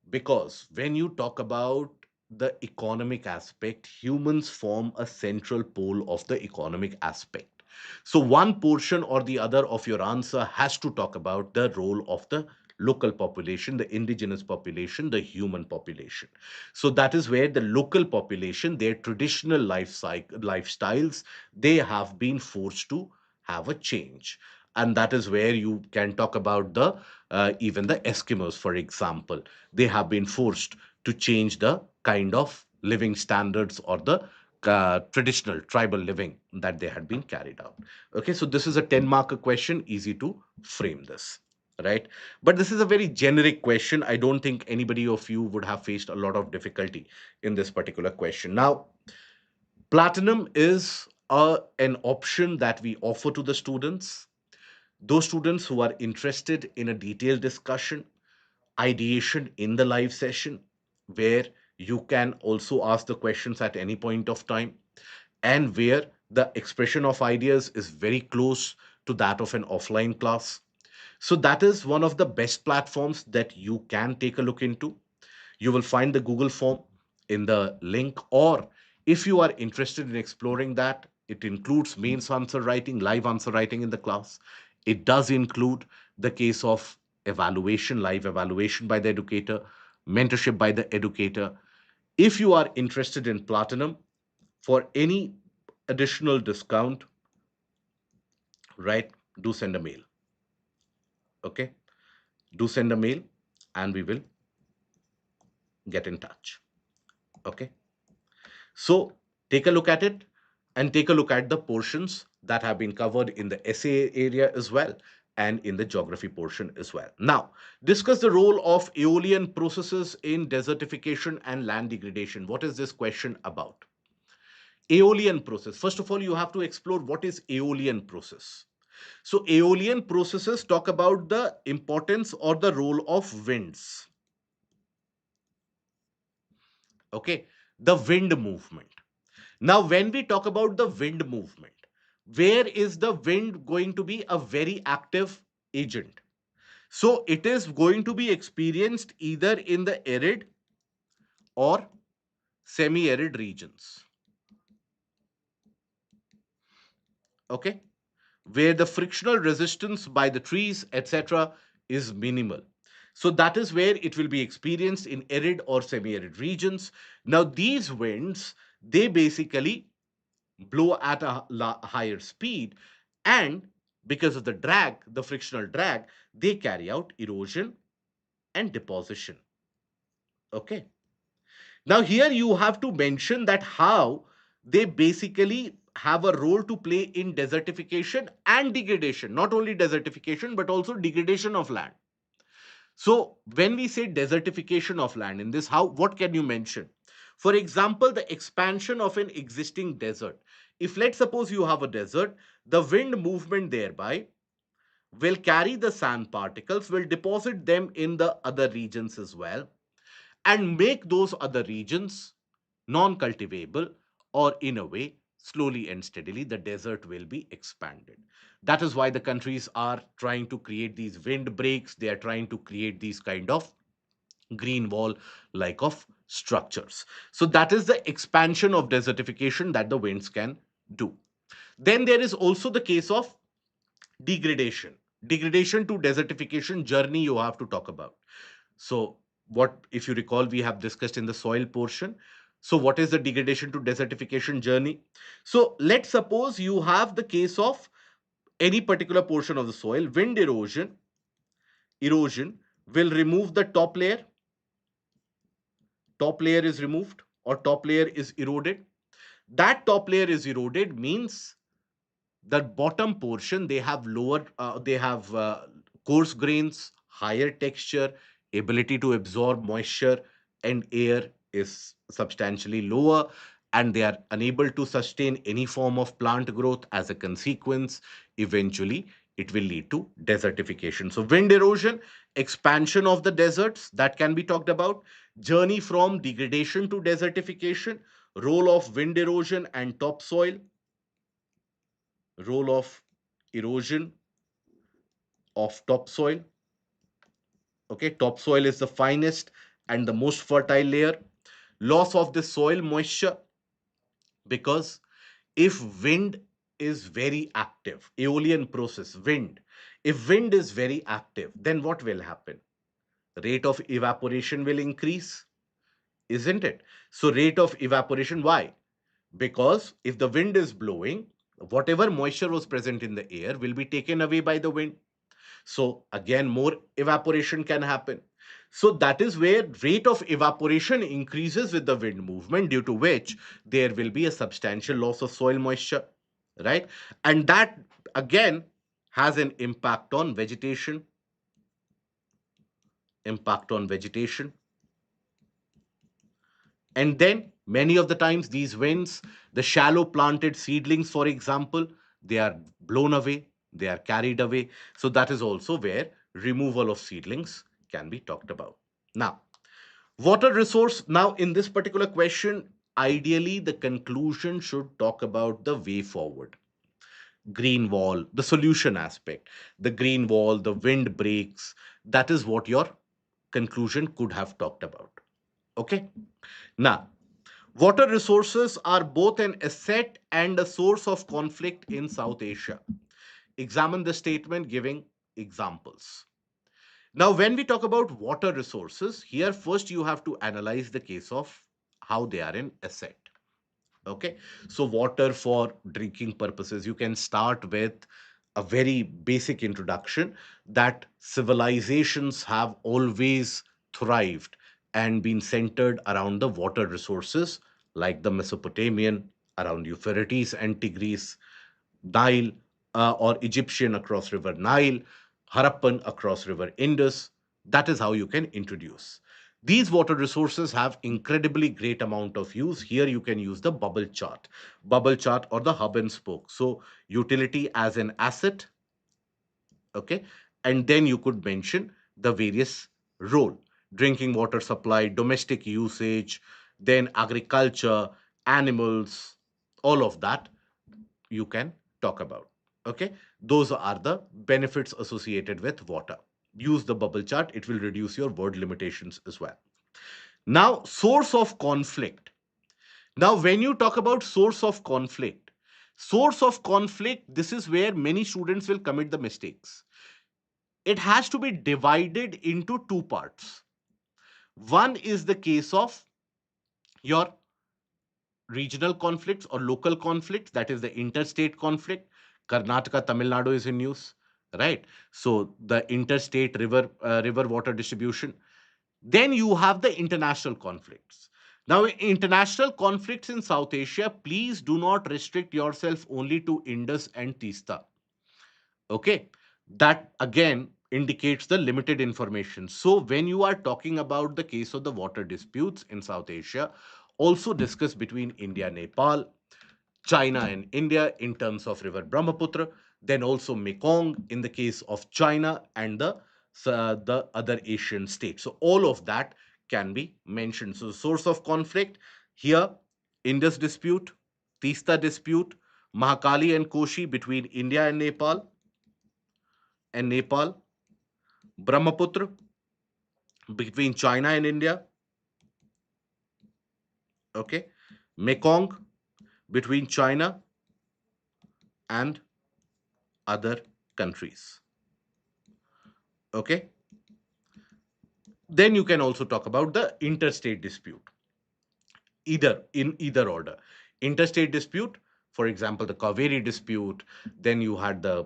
because when you talk about the economic aspect, humans form a central pole of the economic aspect. So, one portion or the other of your answer has to talk about the role of the local population, the indigenous population, the human population. So, that is where the local population, their traditional lifestyles, they have been forced to have a change. And that is where you can talk about the even the Eskimos, for example. They have been forced to change the kind of living standards or the traditional tribal living that they had been carried out. Okay, so this is a 10 marker question, easy to frame this, right? But this is a very generic question. I don't think anybody of you would have faced a lot of difficulty in this particular question. Now, platinum is an option that we offer to the students, those students who are interested in a detailed discussion, ideation in the live session, where you can also ask the questions at any point of time, and where the expression of ideas is very close to that of an offline class. So, that is one of the best platforms that you can take a look into. You will find the Google form in the link, or if you are interested in exploring that, it includes mains answer writing, live answer writing in the class. It does include the case of evaluation, live evaluation by the educator, mentorship by the educator. If you are interested in platinum, for any additional discount, right, do send a mail. Okay, do send a mail and we will get in touch. Okay. So take a look at it and take a look at the portions that have been covered in the essay area as well and in the geography portion as well. Now, discuss the role of aeolian processes in desertification and land degradation. What is this question about? Aeolian process. First of all, you have to explore what is aeolian process. So, aeolian processes talk about the importance or the role of winds. Okay, the wind movement. Now, when we talk about the wind movement, where is the wind going to be a very active agent? So, it is going to be experienced either in the arid or semi arid regions. Okay, where the frictional resistance by the trees, etc., is minimal. So that is where it will be experienced in arid or semi-arid regions. Now, these winds, they basically blow at a higher speed, and because of the drag, the frictional drag, they carry out erosion and deposition. Okay. Now, here you have to mention that how they basically have a role to play in desertification and degradation, not only desertification, but also degradation of land. So, when we say desertification of land in this, how, what can you mention? For example, the expansion of an existing desert. If let's suppose you have a desert, the wind movement thereby will carry the sand particles, will deposit them in the other regions as well, and make those other regions non cultivable, or in a way, slowly and steadily, the desert will be expanded. That is why the countries are trying to create these windbreaks, they are trying to create these kind of green wall like of structures. So, that is the expansion of desertification that the winds can do. Then there is also the case of degradation. Degradation to desertification journey you have to talk about. So, what, if you recall, we have discussed in the soil portion. So, what is the degradation to desertification journey? So, let's suppose you have the case of any particular portion of the soil, wind erosion will remove the top layer is removed, or top layer is eroded. That top layer is eroded means the bottom portion, they have coarse grains, higher texture, ability to absorb moisture and air is substantially lower, and they are unable to sustain any form of plant growth. As a consequence, eventually it will lead to desertification. So wind erosion, expansion of the deserts, that can be talked about. Journey from degradation to desertification, role of wind erosion and topsoil, role of erosion of topsoil. Okay, topsoil is the finest and the most fertile layer. Loss of the soil moisture, because if wind is very active, aeolian process, wind, if wind is very active, then what will happen? Rate of evaporation will increase, isn't it? So, rate of evaporation, why? Because if the wind is blowing, whatever moisture was present in the air will be taken away by the wind. So again, more evaporation can happen. So that is where rate of evaporation increases with the wind movement, due to which there will be a substantial loss of soil moisture, right? And that again has an impact on vegetation. And then many of the times these winds, the shallow planted seedlings, for example, they are blown away, they are carried away. So that is also where removal of seedlings can be talked about. Now, water resource. Now, in this particular question, ideally the conclusion should talk about the way forward. Green wall, the solution aspect, the green wall, the wind breaks. That is what your conclusion could have talked about. Okay. Now, water resources are both an asset and a source of conflict in South Asia. Examine the statement giving examples. Now, when we talk about water resources, here first you have to analyze the case of how they are an asset. Okay, so water for drinking purposes, you can start with a very basic introduction that civilizations have always thrived and been centered around the water resources, like the Mesopotamian around Euphrates and Tigris, Nile, or Egyptian across River Nile, Harappan across River Indus. That is how you can introduce. These water resources have incredibly great amount of use. Here you can use the bubble chart or the hub and spoke. So utility as an asset, okay, and then you could mention the various role: drinking water supply, domestic usage, then agriculture, animals, all of that you can talk about. Okay, those are the benefits associated with water. Use the bubble chart, it will reduce your word limitations as well. Now, source of conflict. Now, when you talk about source of conflict, this is where many students will commit the mistakes. It has to be divided into two parts. One is the case of your regional conflicts or local conflicts, that is the interstate conflict. Karnataka, Tamil Nadu is in news, right? So the interstate river water distribution. Then you have the international conflicts. Now, international conflicts in South Asia, please do not restrict yourself only to Indus and Tista. Okay, that again indicates the limited information. So when you are talking about the case of the water disputes in South Asia, also discuss between India, Nepal, China and India in terms of river Brahmaputra, then also Mekong in the case of China and the other Asian states. So all of that can be mentioned. So source of conflict here, Indus dispute, Tista dispute, Mahakali and Koshi between India and Nepal, Brahmaputra between China and India, okay, Mekong between China and other countries, okay. Then you can also talk about the interstate dispute, either order. Interstate dispute, for example, the Kaveri dispute. Then you had the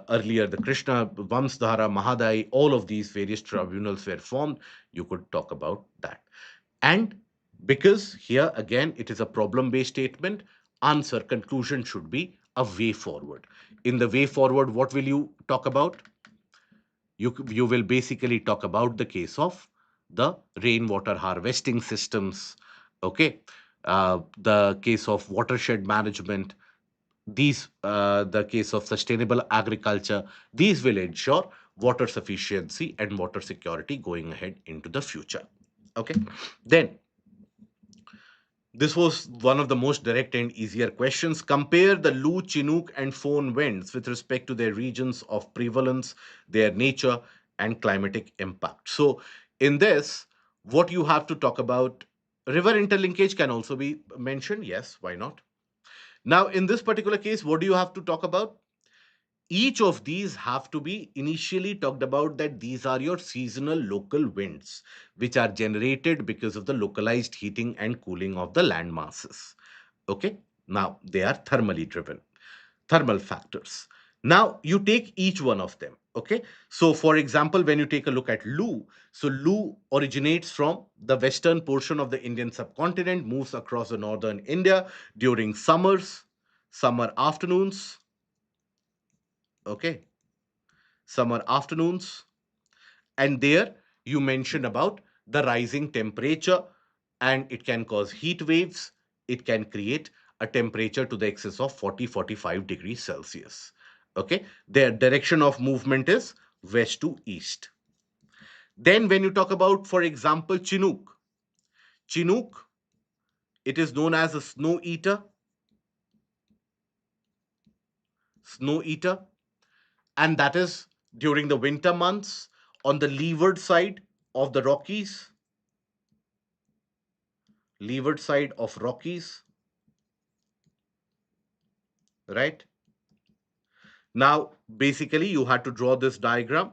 earlier the Krishna, Vamsdhara, Mahadai. All of these various tribunals were formed. You could talk about that. And because here again it is a problem-based statement, answer conclusion should be a way forward. In the way forward, what will you talk about? You will basically talk about the case of the rainwater harvesting systems, okay, the case of watershed management, these the case of sustainable agriculture. These will ensure water sufficiency and water security going ahead into the future, okay. Then this was one of the most direct and easier questions. Compare the Lu, Chinook, and Fohn winds with respect to their regions of prevalence, their nature, and climatic impact. So, in this, what you have to talk about, river interlinkage can also be mentioned. Yes, why not? Now, in this particular case, what do you have to talk about? Each of these have to be initially talked about, that these are your seasonal local winds which are generated because of the localized heating and cooling of the land masses, okay. Now they are thermally driven, thermal factors. Now you take each one of them, okay. So for example, when you take a look at Lu, so Lu originates from the western portion of the Indian subcontinent, moves across the northern India during summer afternoons, okay, summer afternoons. And there you mentioned about the rising temperature, and it can cause heat waves. It can create a temperature to the excess of 40-45 degrees Celsius. Okay, their direction of movement is west to east. Then when you talk about, for example, Chinook, it is known as a snow eater, and that is during the winter months on the leeward side of Rockies, right? Now, basically, you had to draw this diagram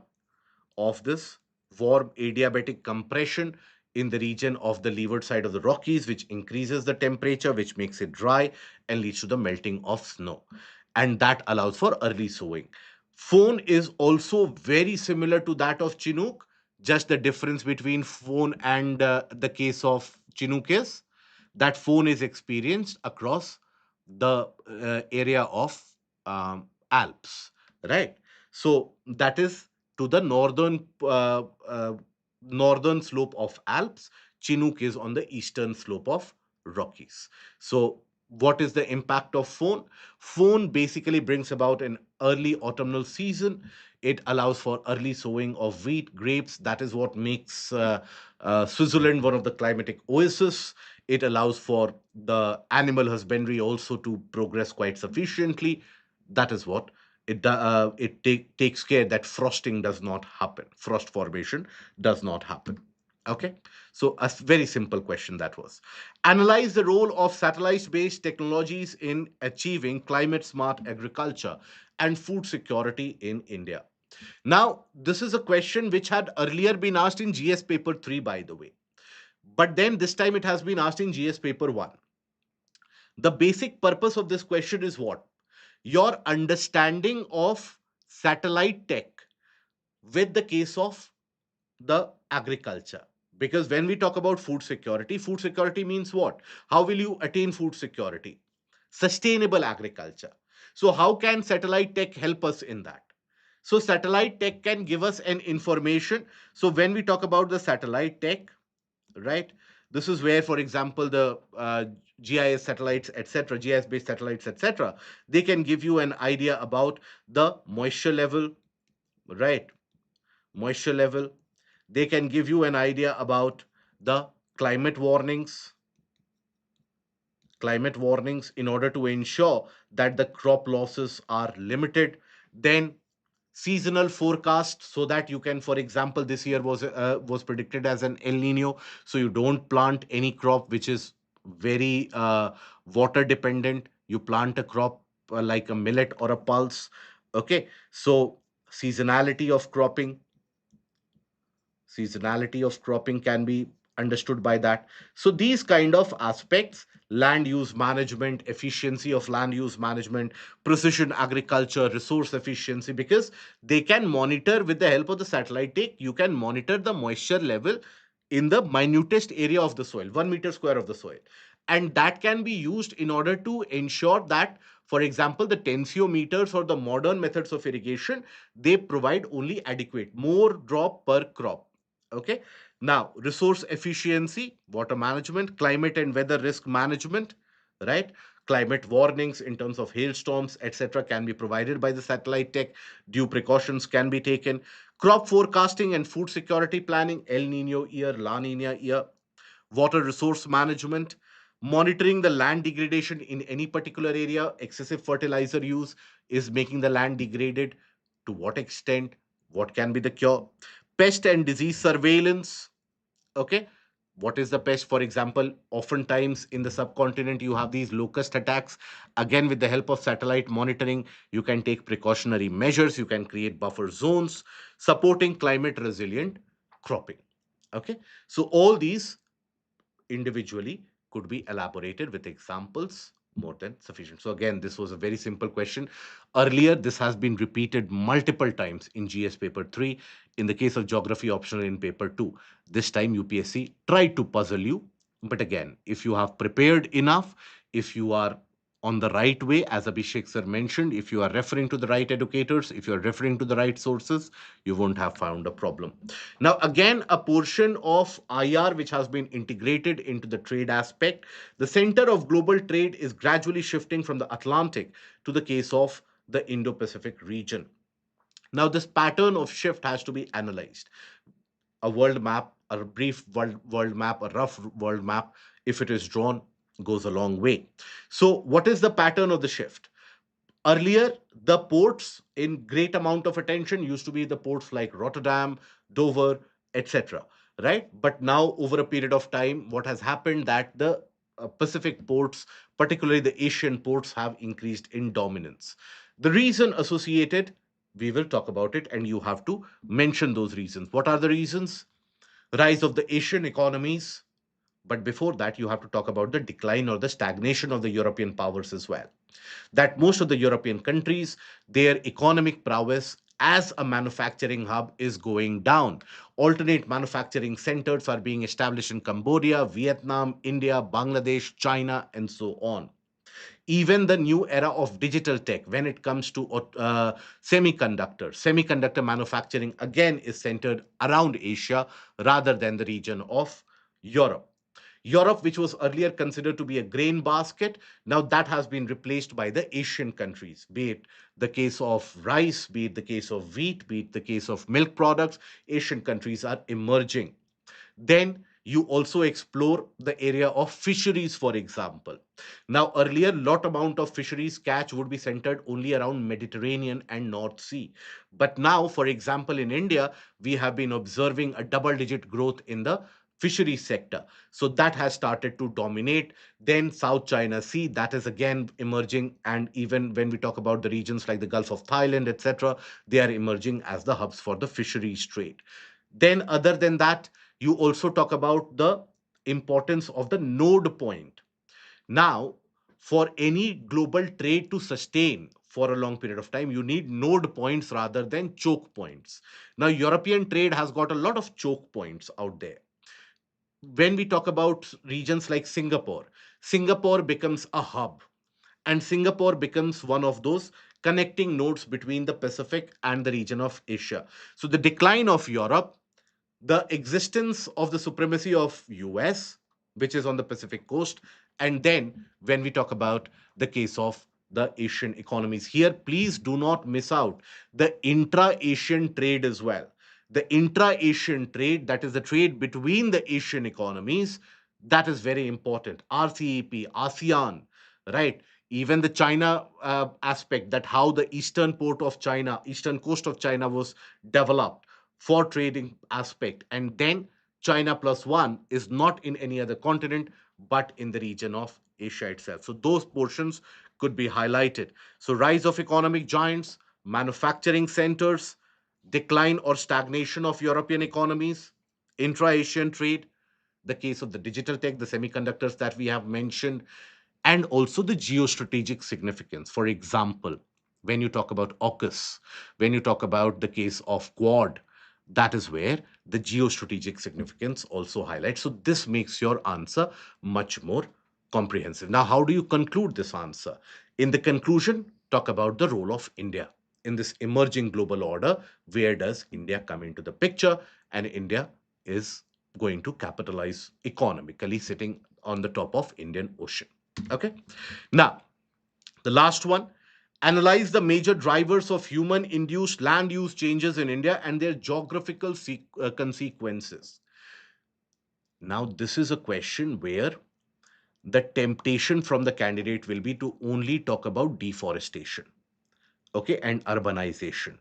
of this warm adiabatic compression in the region of the leeward side of the Rockies, which increases the temperature, which makes it dry and leads to the melting of snow. And that allows for early sowing. Phone is also very similar to that of Chinook. Just the difference between phone and the case of Chinook is that phone is experienced across the area of Alps, right? So that is to the northern slope of Alps. Chinook is on the eastern slope of Rockies. So what is the impact of phone? Phone basically brings about an early autumnal season. It allows for early sowing of wheat, grapes. That is what makes Switzerland one of the climatic oases. It allows for the animal husbandry also to progress quite sufficiently. That is what takes care that frosting does not happen. Frost formation does not happen. Okay, so a very simple question that was. Analyze the role of satellite-based technologies in achieving climate-smart agriculture and food security in India. Now, this is a question which had earlier been asked in GS paper 3, by the way. But then this time it has been asked in GS paper 1. The basic purpose of this question is what? Your understanding of satellite tech with the case of the agriculture. Because when we talk about food security means what? How will you attain food security? Sustainable agriculture. So, how can satellite tech help us in that? So, satellite tech can give us an information. So, when we talk about the satellite tech, right? This is where, for example, the GIS satellites, etc., GIS based satellites, etc., they can give you an idea about the moisture level, right? Moisture level. They can give you an idea about the climate warnings, in order to ensure that the crop losses are limited. Then seasonal forecast, so that you can, for example, this year was predicted as an El Nino, so you don't plant any crop which is very water dependent. You plant a crop like a millet or a pulse. Okay, so seasonality of cropping, can be understood by that. So these kind of aspects, land use management, efficiency of land use management, precision agriculture, resource efficiency, because they can monitor with the help of the satellite take, you can monitor the moisture level in the minutest area of the soil, 1 meter square of the soil, and that can be used in order to ensure that, for example, the tensiometers or the modern methods of irrigation, they provide only adequate more drop per crop. Okay, now resource efficiency, water management, climate and weather risk management, right? Climate warnings in terms of hailstorms, etc., can be provided by the satellite tech. Due precautions can be taken. Crop forecasting and food security planning, El Nino year, La Nina year. Water resource management, monitoring the land degradation in any particular area. Excessive fertilizer use is making the land degraded. To what extent? What can be the cure? Pest and disease surveillance. Okay, what is the pest? For example, oftentimes in the subcontinent you have these locust attacks. Again, with the help of satellite monitoring, you can take precautionary measures, you can create buffer zones, supporting climate resilient cropping. Okay, so all these individually could be elaborated with examples more than sufficient. So again, this was a very simple question. Earlier, this has been repeated multiple times in GS paper 3. In the case of geography optional in paper 2, this time UPSC tried to puzzle you. But again, if you have prepared enough, if you are on the right way, as Abhishek sir mentioned, if you are referring to the right educators, if you are referring to the right sources, you won't have found a problem. Now, again, a portion of IR which has been integrated into the trade aspect. The center of global trade is gradually shifting from the Atlantic to the case of the Indo Pacific region. Now, this pattern of shift has to be analyzed. A world map, a brief world map, a rough world map, if it is drawn, goes a long way. So, what is the pattern of the shift? Earlier, the ports in great amount of attention used to be the ports like Rotterdam, Dover, etc., right? But now, over a period of time, what has happened that the Pacific ports, particularly the Asian ports, have increased in dominance. The reason associated, we will talk about it, and you have to mention those reasons. What are the reasons? Rise of the Asian economies. But before that, you have to talk about the decline or the stagnation of the European powers as well. That most of the European countries, their economic prowess as a manufacturing hub is going down. Alternate manufacturing centers are being established in Cambodia, Vietnam, India, Bangladesh, China, and so on. Even the new era of digital tech, when it comes to semiconductor manufacturing, again is centered around Asia rather than the region of Europe. Europe, which was earlier considered to be a grain basket, now that has been replaced by the Asian countries, be it the case of rice, be it the case of wheat, be it the case of milk products. Asian countries are emerging. Then You also explore the area of fisheries, for example. Now, earlier, lot amount of fisheries catch would be centered only around Mediterranean and North Sea. But now, for example, in India, we have been observing a double-digit growth in the fisheries sector. So that has started to dominate. Then South China Sea, that is again emerging. And even when we talk about the regions like the Gulf of Thailand, etc., they are emerging as the hubs for the fisheries trade. Then, other than that, you also talk about the importance of the node point. Now, for any global trade to sustain for a long period of time, you need node points rather than choke points. Now, European trade has got a lot of choke points out there. When we talk about regions like Singapore, Singapore becomes a hub, and Singapore becomes one of those connecting nodes between the Pacific and the region of Asia. So, the decline of Europe, the existence of the supremacy of US, which is on the Pacific coast, and then when we talk about the case of the Asian economies, here please do not miss out the intra-Asian trade as well. The intra-Asian trade, that is the trade between the Asian economies, that is very important. RCEP, ASEAN, right? Even the China aspect, that how the eastern port of China, eastern coast of China was developed for trading aspect. And then China plus one is not in any other continent, but in the region of Asia itself. So those portions could be highlighted. So rise of economic giants, manufacturing centers, decline or stagnation of European economies, intra-Asian trade, the case of the digital tech, the semiconductors that we have mentioned, and also the geostrategic significance. For example, when you talk about AUKUS, when you talk about the case of Quad, that is where the geostrategic significance also highlights. So this makes your answer much more comprehensive. Now, how do you conclude this answer? In the conclusion, talk about the role of India in this emerging global order. Where does India come into the picture? And India is going to capitalize economically, sitting on the top of Indian Ocean. Okay. Now, the last one, analyze the major drivers of human induced land use changes in India and their geographical consequences. Now, this is a question where the temptation from the candidate will be to only talk about deforestation, okay, and urbanization.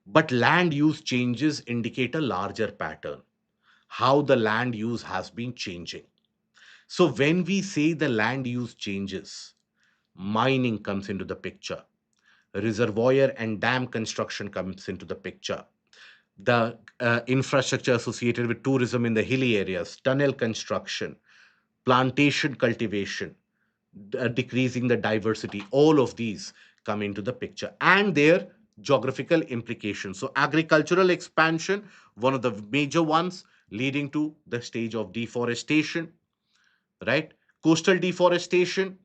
But land use changes indicate a larger pattern, how the land use has been changing. So, when we say the land use changes, mining comes into the picture, reservoir and dam construction comes into the picture, the infrastructure associated with tourism in the hilly areas, tunnel construction, plantation cultivation, decreasing the diversity, all of these come into the picture and their geographical implications. So agricultural expansion, one of the major ones, leading to the stage of deforestation, right? Coastal deforestation,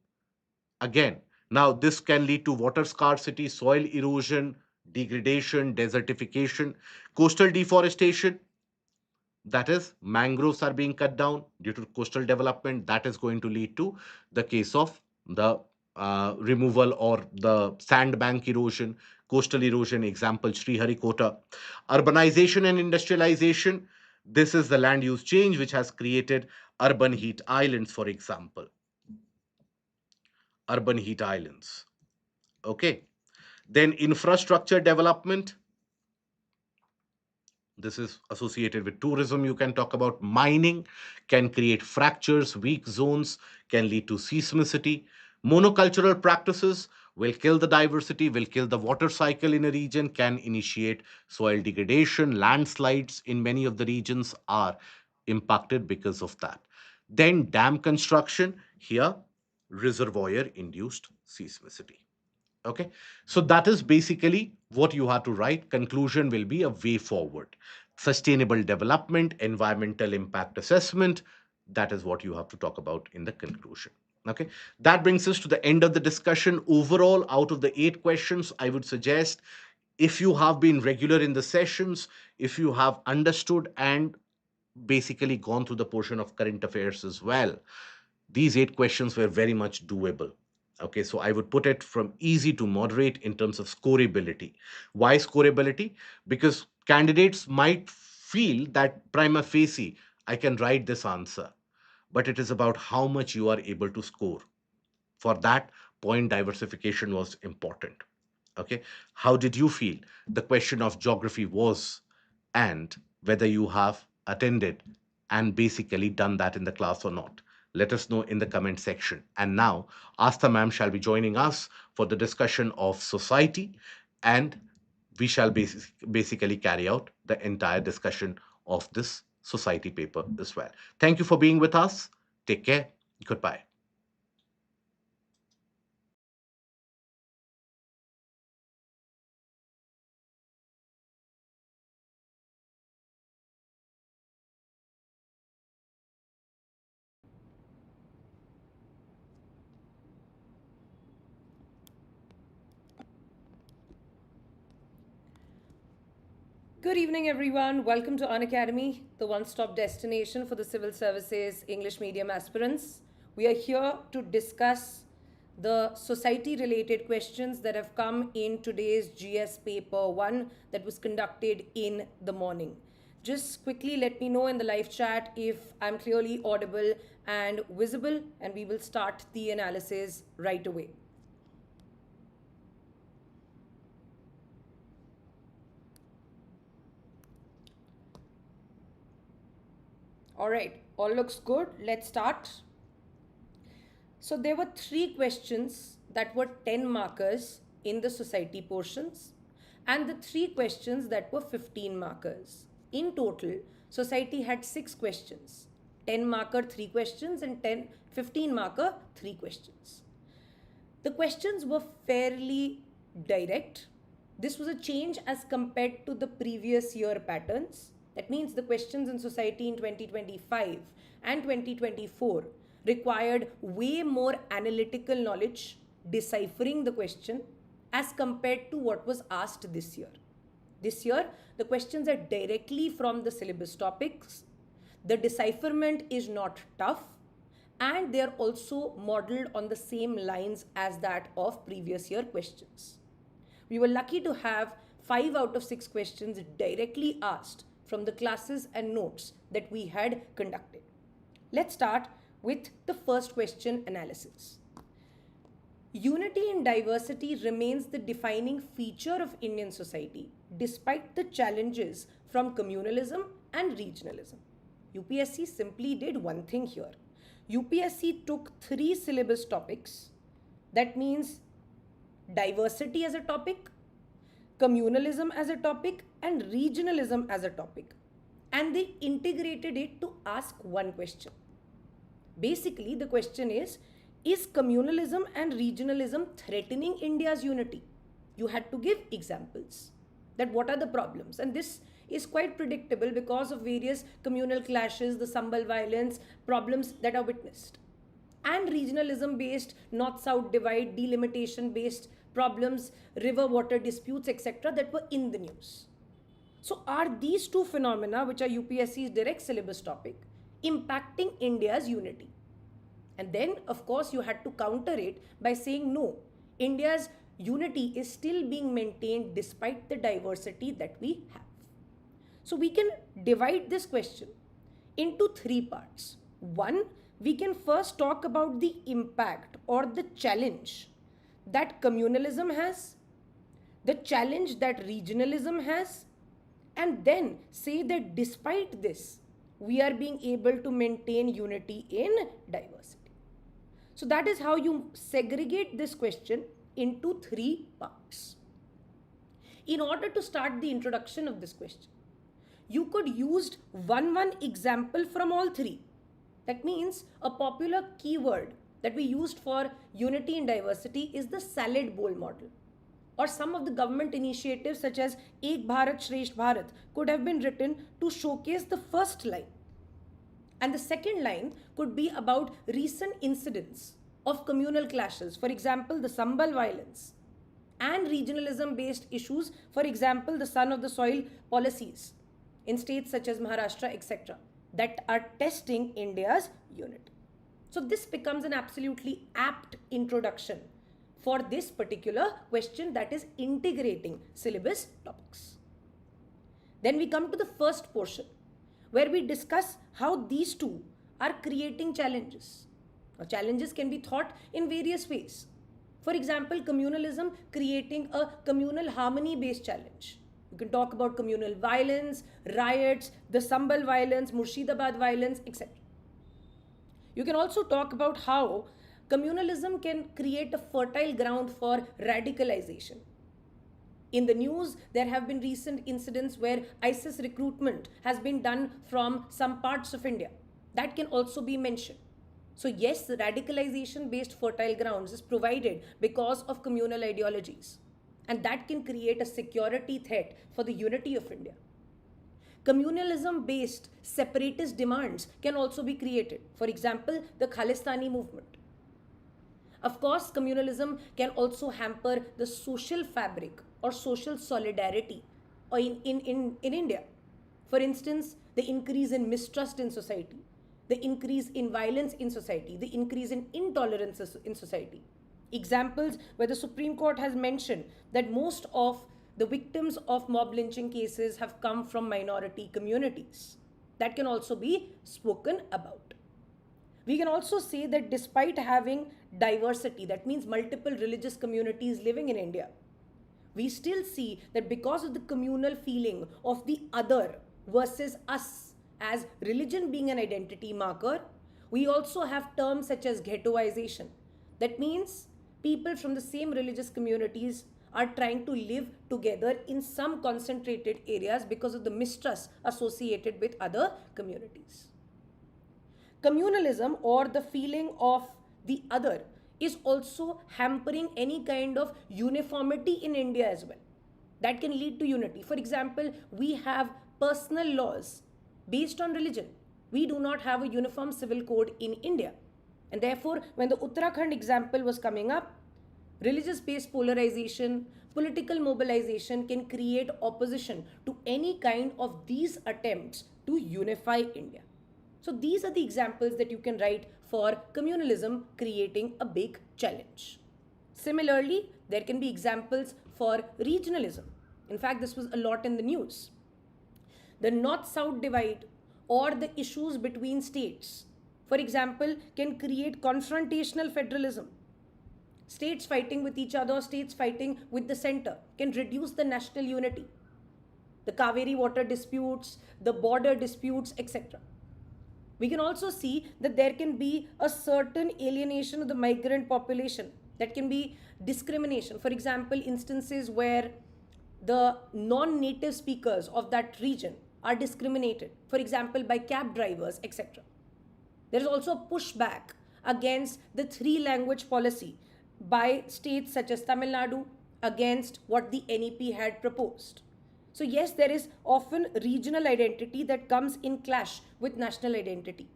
again, now this can lead to water scarcity, soil erosion, degradation, desertification. Coastal deforestation, that is, mangroves are being cut down due to coastal development. That is going to lead to the case of the removal or the sandbank erosion, coastal erosion, example, Sriharikota. Urbanization and industrialization, this is the land use change which has created urban heat islands, for example. Urban heat islands. Okay. Then infrastructure development, this is associated with tourism. You can talk about mining, can create fractures, weak zones, can lead to seismicity. Monocultural practices will kill the diversity, will kill the water cycle in a region, can initiate soil degradation. Landslides in many of the regions are impacted because of that. Then dam construction, here reservoir induced seismicity. Okay, so that is basically what you have to write. Conclusion will be a way forward. Sustainable development, environmental impact assessment, that is what you have to talk about in the conclusion. Okay, that brings us to the end of the discussion. Overall, out of the 8 questions, I would suggest, if you have been regular in the sessions, if you have understood and basically gone through the portion of current affairs as well, these 8 questions were very much doable. Okay, so I would put it from easy to moderate in terms of scoreability. Why scoreability? Because candidates might feel that prima facie, I can write this answer, but it is about how much you are able to score. For that, point diversification was important. Okay, how did you feel the question of geography was, and whether you have attended and basically done that in the class or not? Let us know in the comment section. And now Astha ma'am shall be joining us for the discussion of society, and we shall basically carry out the entire discussion of this society paper as well. Thank you for being with us. Take care. Goodbye. Good evening, everyone. Welcome to Unacademy, the one stop destination for the civil services English medium aspirants. We are here to discuss the society related questions that have come in today's GS paper 1 that was conducted in the morning. Just quickly let me know in the live chat if I'm clearly audible and visible, and we will start the analysis right away. All right, all looks good. Let's start. So there were 3 questions that were 10 markers in the society portions, and the 3 questions that were 15 markers. In total, society had 6 questions, 10 marker 3 questions and 15 marker 3 questions. The questions were fairly direct. This was a change as compared to the previous year patterns. That means the questions in society in 2025 and 2024 required way more analytical knowledge, deciphering the question, as compared to what was asked this year. This year, the questions are directly from the syllabus topics. The decipherment is not tough, and they are also modeled on the same lines as that of previous year questions. We were lucky to have 5 out of 6 questions directly asked from the classes and notes that we had conducted. Let's start with the first question analysis. Unity in diversity remains the defining feature of Indian society despite the challenges from communalism and regionalism. UPSC simply did one thing here. UPSC took 3 syllabus topics, that means diversity as a topic, communalism as a topic, and regionalism as a topic, and they integrated it to ask one question. Basically, the question is communalism and regionalism threatening India's unity? You had to give examples that what are the problems, and this is quite predictable because of various communal clashes, the Sambal violence, problems that are witnessed, and regionalism based north south divide, delimitation based problems, river water disputes, etc., that were in the news. So, are these 2 phenomena, which are UPSC's direct syllabus topic, impacting India's unity? And then, of course, you had to counter it by saying no, India's unity is still being maintained despite the diversity that we have. So we can divide this question into 3 parts. One, we can first talk about the impact or the challenge that communalism has, the challenge that regionalism has, and then say that despite this, we are being able to maintain unity in diversity. So that is how you segregate this question into 3 parts. In order to start the introduction of this question, you could use one example from all 3. That means a popular keyword that we used for unity and diversity is the salad bowl model. Or some of the government initiatives such as Ek Bharat Shresth Bharat could have been written to showcase the first line. And the second line could be about recent incidents of communal clashes, for example, the Sambal violence, and regionalism based issues, for example, the son of the soil policies in states such as Maharashtra, etc., that are testing India's unity. So, this becomes an absolutely apt introduction for this particular question, that is integrating syllabus topics. Then we come to the first portion, where we discuss how these two are creating challenges. Now, challenges can be thought in various ways. For example, communalism creating a communal harmony based challenge. You can talk about communal violence, riots, the Sambal violence, Murshidabad violence, etc. You can also talk about how communalism can create a fertile ground for radicalization. In the news, there have been recent incidents where ISIS recruitment has been done from some parts of India. That can also be mentioned. So, yes, radicalization based fertile grounds is provided because of communal ideologies. And that can create a security threat for the unity of India. Communalism based separatist demands can also be created. For example, the Khalistani movement. Of course, communalism can also hamper the social fabric or social solidarity in India. For instance, the increase in mistrust in society, the increase in violence in society, the increase in intolerance in society. Examples where the Supreme Court has mentioned that most of the victims of mob lynching cases have come from minority communities. That can also be spoken about. We can also say that despite having diversity, that means multiple religious communities living in India, we still see that because of the communal feeling of the other versus us as religion being an identity marker, we also have terms such as ghettoization. That means people from the same religious communities are trying to live together in some concentrated areas because of the mistrust associated with other communities. Communalism or the feeling of the other is also hampering any kind of uniformity in India as well. That can lead to unity. For example, we have personal laws based on religion. We do not have a uniform civil code in India. And therefore, when the Uttarakhand example was coming up, religious based polarization, political mobilization can create opposition to any kind of these attempts to unify India. So these are the examples that you can write for communalism creating a big challenge. Similarly, there can be examples for regionalism. In fact, this was a lot in the news. The north-south divide or the issues between states, for example, can create confrontational federalism. States fighting with each other, states fighting with the center can reduce the national unity. The Kaveri water disputes, the border disputes, etc. We can also see that there can be a certain alienation of the migrant population. That can be discrimination. For example, instances where the non-native speakers of that region are discriminated. For example, by cab drivers, etc. There is also a pushback against the three-language policy by states such as Tamil Nadu against what the NEP had proposed. So yes, there is often regional identity that comes in clash with national identity.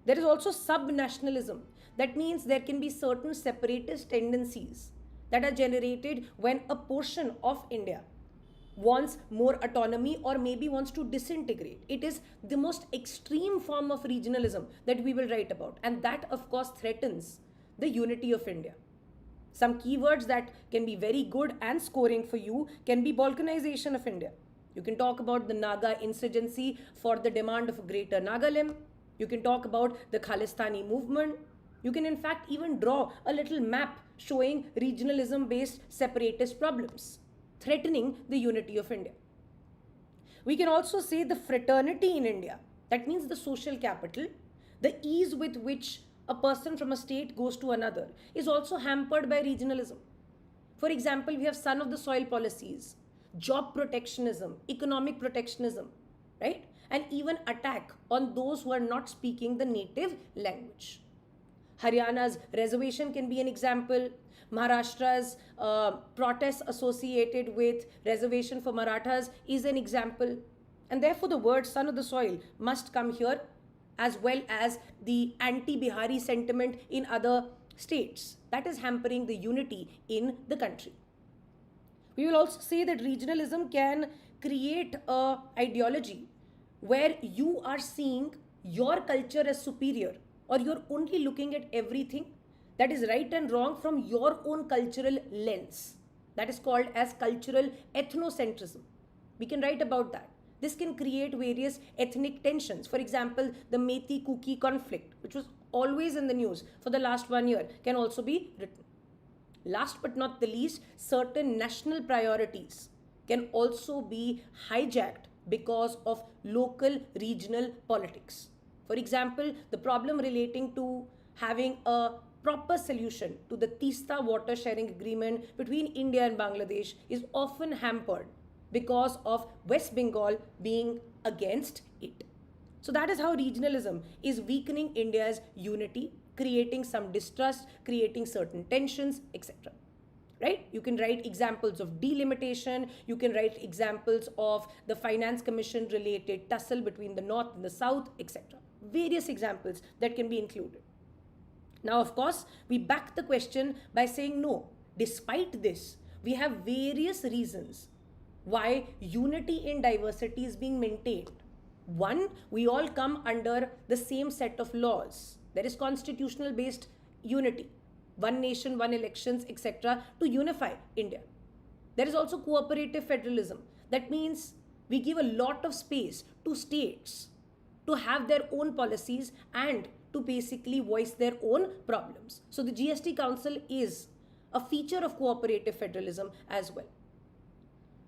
There is also sub-nationalism. That means there can be certain separatist tendencies that are generated when a portion of India wants more autonomy or maybe wants to disintegrate. It is the most extreme form of regionalism that we will write about. And that, of course, threatens the unity of India. Some keywords that can be very good and scoring for you can be balkanization of India. You can talk about the Naga insurgency for the demand of a greater Nagalim. You can talk about the Khalistani movement. You can in fact even draw a little map showing regionalism based separatist problems threatening the unity of India. We can also say the fraternity in India. That means the social capital, the ease with which a person from a state goes to another is also hampered by regionalism. For example, we have son of the soil policies, job protectionism, economic protectionism, right? And even attack on those who are not speaking the native language. Haryana's reservation can be an example. Maharashtra's protests associated with reservation for Marathas is an example. And therefore, the word son of the soil must come here, as well as the anti-Bihari sentiment in other states. That is hampering the unity in the country. We will also say that regionalism can create an ideology where you are seeing your culture as superior, or you're only looking at everything that is right and wrong from your own cultural lens. That is called as cultural ethnocentrism. We can write about that. This can create various ethnic tensions. For example, the Methi Kuki conflict, which was always in the news for the last 1 year, can also be written. Last but not the least, certain national priorities can also be hijacked because of local regional politics. For example, the problem relating to having a proper solution to the Tista water sharing agreement between India and Bangladesh is often hampered because of West Bengal being against it. So that is how regionalism is weakening India's unity, creating some distrust, creating certain tensions, etc. Right? You can write examples of delimitation, you can write examples of the finance commission related tussle between the north and the south, etc. Various examples that can be included. Now, of course, we back the question by saying no. Despite this, we have various reasons why unity in diversity is being maintained. One, we all come under the same set of laws. There is constitutional based unity, one nation, one elections, etc., to unify India. There is also cooperative federalism. That means we give a lot of space to states to have their own policies and to basically voice their own problems. So the GST Council is a feature of cooperative federalism as well.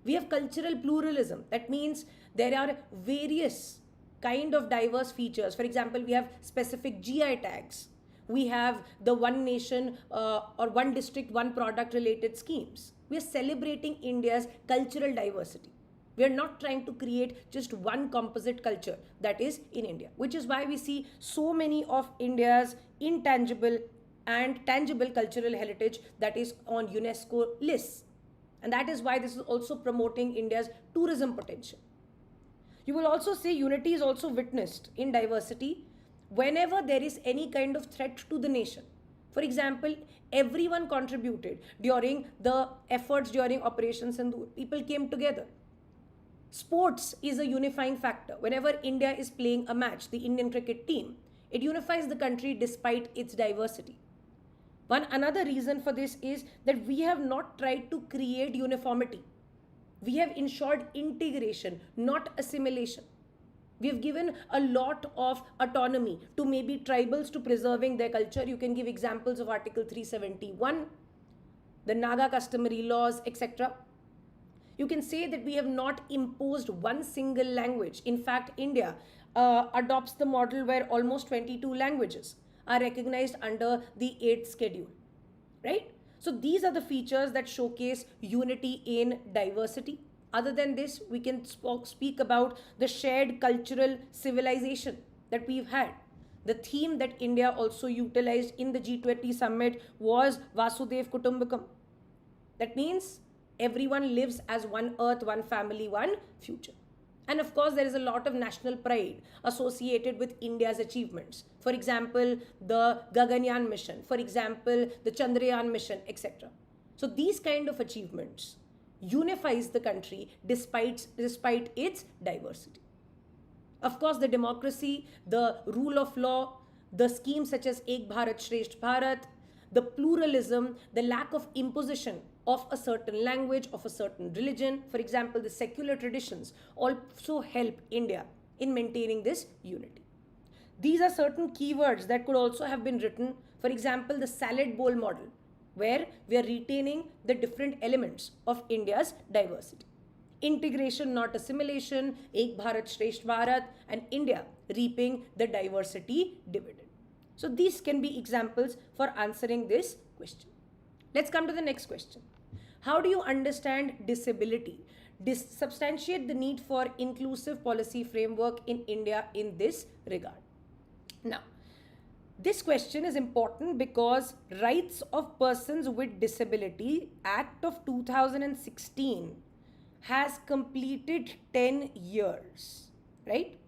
We have cultural pluralism. That means there are various kind of diverse features. For example, we have specific GI tags. We have the one nation or one district, one product related schemes. We are celebrating India's cultural diversity. We are not trying to create just one composite culture that is in India, which is why we see so many of India's intangible and tangible cultural heritage that is on UNESCO lists. And that is why this is also promoting India's tourism potential. You will also say unity is also witnessed in diversity whenever there is any kind of threat to the nation. For example, everyone contributed during the efforts during Operation Sindoor. People came together. Sports is a unifying factor. Whenever India is playing a match, the Indian cricket team, it unifies the country despite its diversity. One another reason for this is that we have not tried to create uniformity. We have ensured integration, not assimilation. We have given a lot of autonomy to maybe tribals to preserving their culture. You can give examples of Article 371, the Naga customary laws, etc. You can say that we have not imposed one single language. In fact, India adopts the model where almost 22 languages are recognized under the 8th schedule, right? So these are the features that showcase unity in diversity. Other than this, we can speak about the shared cultural civilization that we've had. The theme that India also utilized in the G20 summit was Vasudev Kutumbakam. That means everyone lives as one earth, one family, one future. And of course, there is a lot of national pride associated with India's achievements. For example, the Gaganyaan mission, for example, the Chandrayaan mission, etc. So these kind of achievements unifies the country despite its diversity. Of course, the democracy, the rule of law, the schemes such as Ek Bharat Shresth Bharat, the pluralism, the lack of imposition of a certain language, of a certain religion, for example, the secular traditions also help India in maintaining this unity. These are certain keywords that could also have been written. For example, the salad bowl model, where we are retaining the different elements of India's diversity. Integration, not assimilation, Ek Bharat Shresth Bharat, and India reaping the diversity dividend. So these can be examples for answering this question. Let's come to the next question. How do you understand disability? Substantiate the need for inclusive policy framework in India in this regard. Now, this question is important because Rights of Persons with Disability Act of 2016 has completed 10 years, right?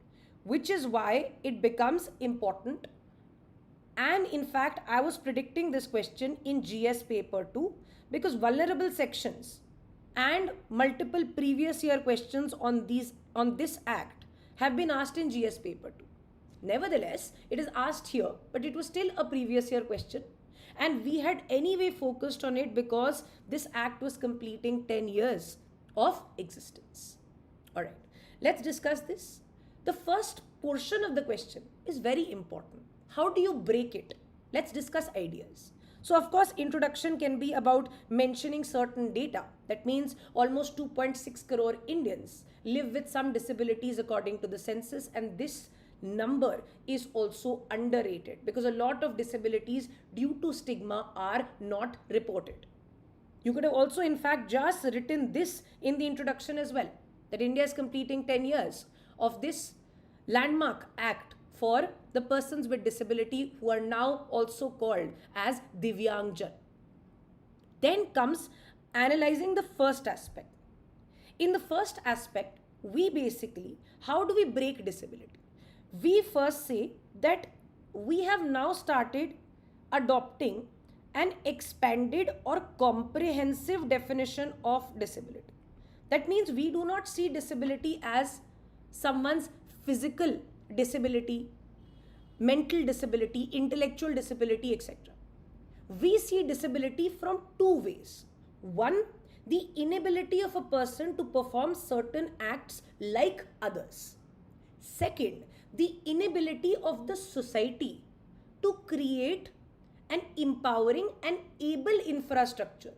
Which is why it becomes important. And in fact, I was predicting this question in GS paper 2 because vulnerable sections and multiple previous year questions on this act have been asked in GS paper 2. Nevertheless, it is asked here, but it was still a previous year question. And we had anyway focused on it because this act was completing 10 years of existence. All right, Let's discuss this. The first portion of the question is very important. How do you break it? Let's discuss ideas. So, of course, introduction can be about mentioning certain data. That means almost 2.6 crore Indians live with some disabilities according to the census, and this number is also underrated because a lot of disabilities due to stigma are not reported. You could have also, in fact, just written this in the introduction as well, that India is completing 10 years of this landmark act for the persons with disability who are now also called as Divyangjan. Then comes analyzing the first aspect. In the first aspect, we basically, how do we break disability? We first say that we have now started adopting an expanded or comprehensive definition of disability. That means we do not see disability as someone's physical disability, mental disability, intellectual disability, etc. We see disability from two ways. One, the inability of a person to perform certain acts like others. Second, the inability of the society to create an empowering and able infrastructure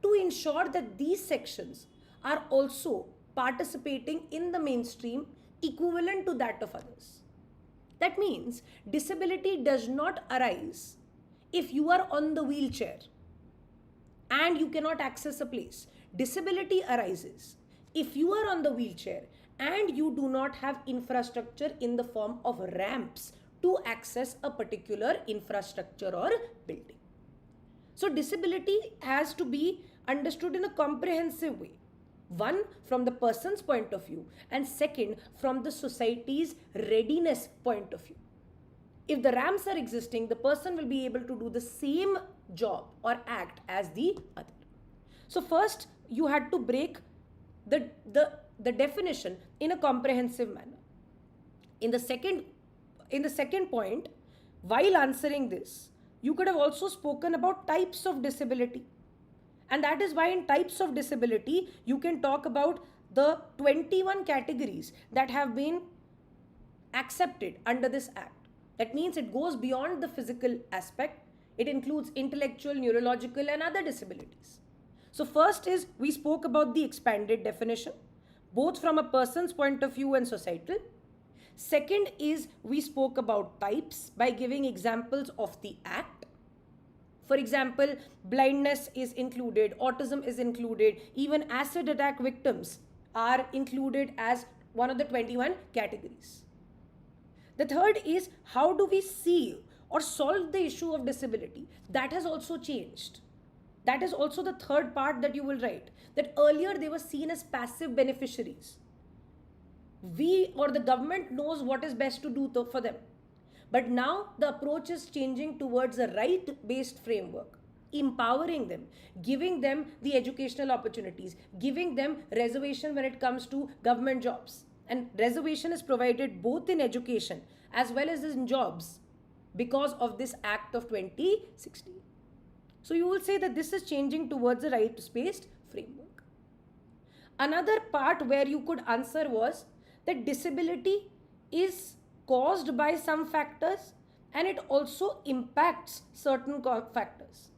to ensure that these sections are also participating in the mainstream equivalent to that of others. That means disability does not arise if you are on the wheelchair and you cannot access a place. Disability arises if you are on the wheelchair and you do not have infrastructure in the form of ramps to access a particular infrastructure or building. So disability has to be understood in a comprehensive way. One, from the person's point of view, and second, from the society's readiness point of view. If the ramps are existing, the person will be able to do the same job or act as the other. So first, you had to break the definition in a comprehensive manner. In the second point, while answering this, you could have also spoken about types of disability. And that is why in types of disability, you can talk about the 21 categories that have been accepted under this act. That means it goes beyond the physical aspect. It includes intellectual, neurological, and other disabilities. So first is we spoke about the expanded definition, both from a person's point of view and societal. Second is we spoke about types by giving examples of the act. For example, blindness is included, autism is included, even acid attack victims are included as one of the 21 categories. The third is how do we see or solve the issue of disability? That has also changed. That is also the third part that you will write. That earlier they were seen as passive beneficiaries. We or the government knows what is best to do for them. But now the approach is changing towards a right-based framework, empowering them, giving them the educational opportunities, giving them reservation when it comes to government jobs. And reservation is provided both in education as well as in jobs because of this Act of 2016. So you will say that this is changing towards a right-based framework. Another part where you could answer was that disability is caused by some factors and it also impacts certain factors.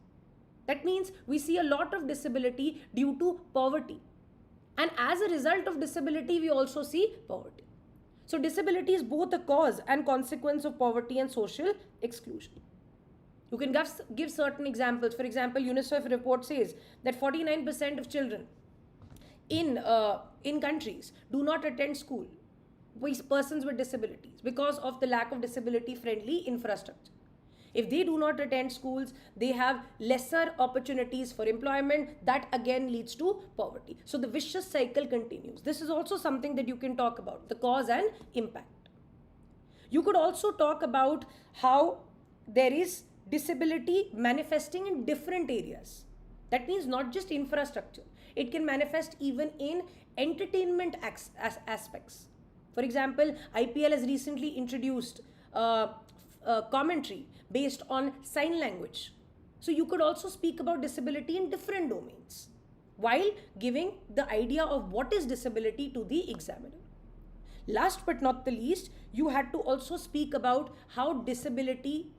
That means we see a lot of disability due to poverty. And as a result of disability, we also see poverty. So disability is both a cause and consequence of poverty and social exclusion. You can give certain examples. For example, UNICEF report says that 49% of children in countries do not attend school. Persons with disabilities because of the lack of disability friendly infrastructure. If they do not attend schools, they have lesser opportunities for employment. That again leads to poverty. So the vicious cycle continues. This is also something that you can talk about, the cause and impact. You could also talk about how there is disability manifesting in different areas. That means not just infrastructure. It can manifest even in entertainment aspects. For example, IPL has recently introduced commentary based on sign language. So you could also speak about disability in different domains while giving the idea of what is disability to the examiner. Last but not the least, you had to also speak about how disability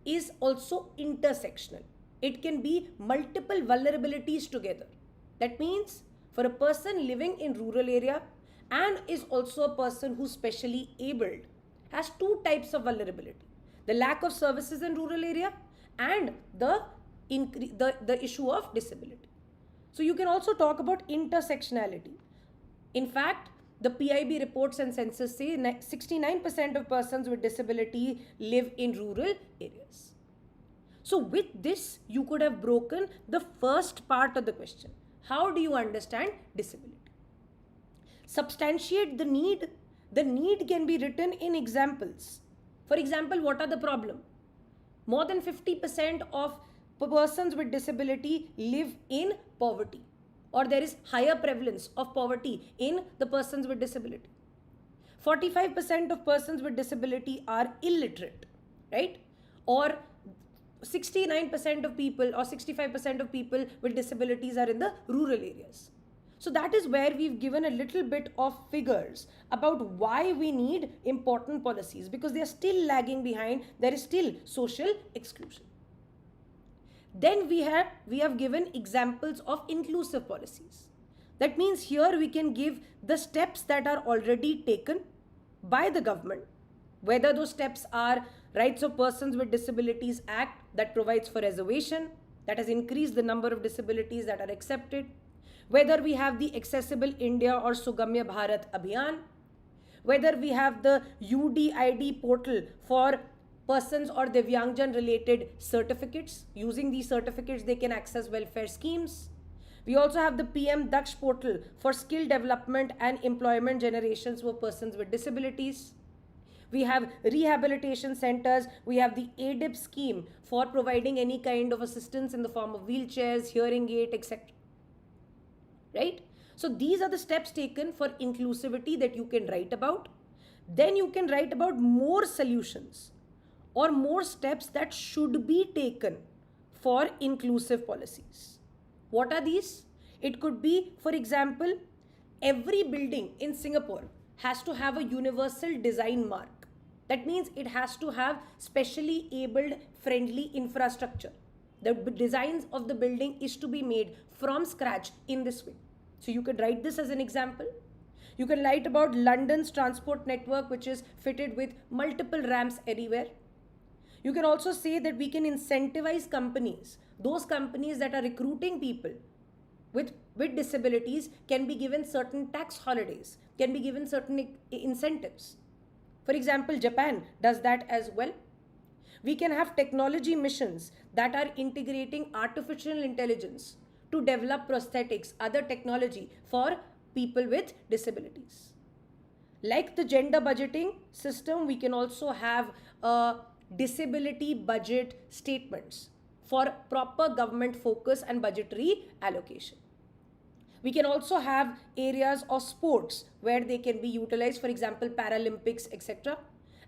is also intersectional. It can be multiple vulnerabilities together. That means for a person living in rural area and is also a person who's specially abled has two types of vulnerability. The lack of services in rural area and the issue of disability. So you can also talk about intersectionality. In fact, the PIB reports and census say 69% of persons with disability live in rural areas. So with this, you could have broken the first part of the question. How do you understand disability? Substantiate the need. The need can be written in examples. For example, what are the problem? More than 50% of persons with disability live in poverty, or there is higher prevalence of poverty in the persons with disability. 45% of persons with disability are illiterate, right? Or 69% of people or 65% of people with disabilities are in the rural areas. So that is where we've given a little bit of figures about why we need important policies, because they are still lagging behind. There is still social exclusion. Then we have given examples of inclusive policies. That means here we can give the steps that are already taken by the government, whether those steps are Rights of Persons with Disabilities Act that provides for reservation, that has increased the number of disabilities that are accepted, whether we have the Accessible India or Sugamya Bharat Abhiyan, whether we have the UDID portal for persons or Divyangjan related certificates. Using these certificates, they can access welfare schemes. We also have the PM Daksh portal for skill development and employment generations for persons with disabilities. We have rehabilitation centers. We have the ADIP scheme for providing any kind of assistance in the form of wheelchairs, hearing aid, etc. Right? So these are the steps taken for inclusivity that you can write about. Then you can write about more solutions or more steps that should be taken for inclusive policies. What are these? It could be, for example, every building in Singapore has to have a universal design mark. That means it has to have specially abled friendly infrastructure. The designs of the building is to be made from scratch in this way. So you could write this as an example. You can write about London's transport network, which is fitted with multiple ramps everywhere. You can also say that we can incentivize companies. Those companies that are recruiting people with disabilities can be given certain tax holidays, can be given certain incentives. For example, Japan does that as well. We can have technology missions that are integrating artificial intelligence to develop prosthetics, other technology for people with disabilities. Like the gender budgeting system, we can also have disability budget statements for proper government focus and budgetary allocation. We can also have areas of sports where they can be utilized, for example, Paralympics, etc.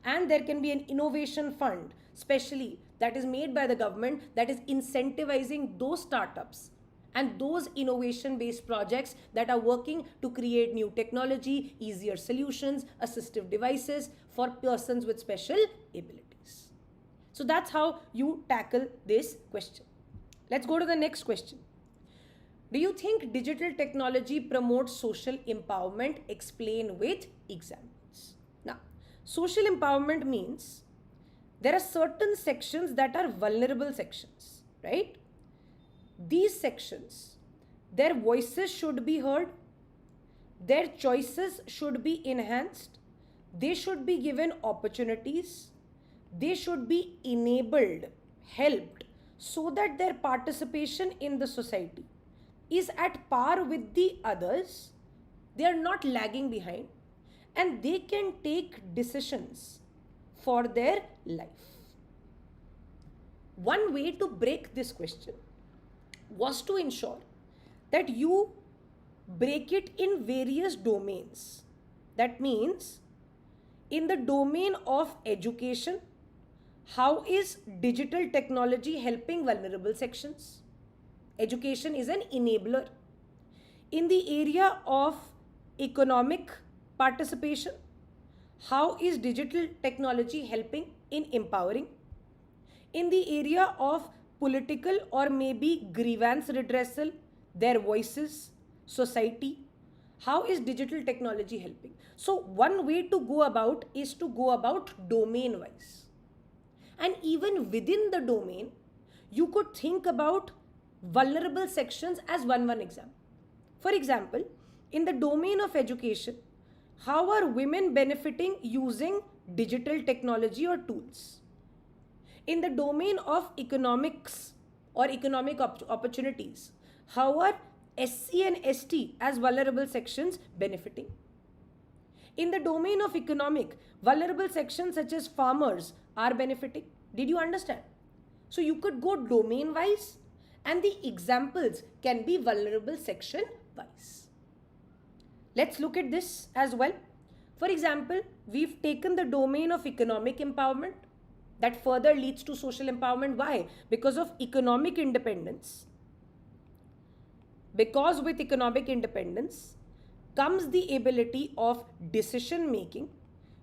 And there can be an innovation fund, specially that is made by the government, that is incentivizing those startups and those innovation-based projects that are working to create new technology, easier solutions, assistive devices for persons with special abilities. So that's how you tackle this question. Let's go to the next question. Do you think digital technology promotes social empowerment? Explain with examples. Now, social empowerment means there are certain sections that are vulnerable sections, right? These sections, their voices should be heard, their choices should be enhanced, they should be given opportunities, they should be enabled, helped, so that their participation in the society is at par with the others. They are not lagging behind and they can take decisions for their life. One way to break this question was to ensure that you break it in various domains. That means in the domain of education, how is digital technology helping vulnerable sections? Education is an enabler. In the area of economic participation. How is digital technology helping in empowering? In the area of political or maybe grievance redressal, their voices, society, how is digital technology helping? So one way to go about is to go about domain wise. And even within the domain, you could think about vulnerable sections as one example. For example, in the domain of education, how are women benefiting using digital technology or tools? In the domain of economics or economic opportunities, how are SC and ST as vulnerable sections benefiting? In the domain of economic, vulnerable sections such as farmers are benefiting. Did you understand? So you could go domain wise and the examples can be vulnerable section wise. Let's look at this as well. For example, we've taken the domain of economic empowerment that further leads to social empowerment. Why? Because of economic independence. Because with economic independence comes the ability of decision making,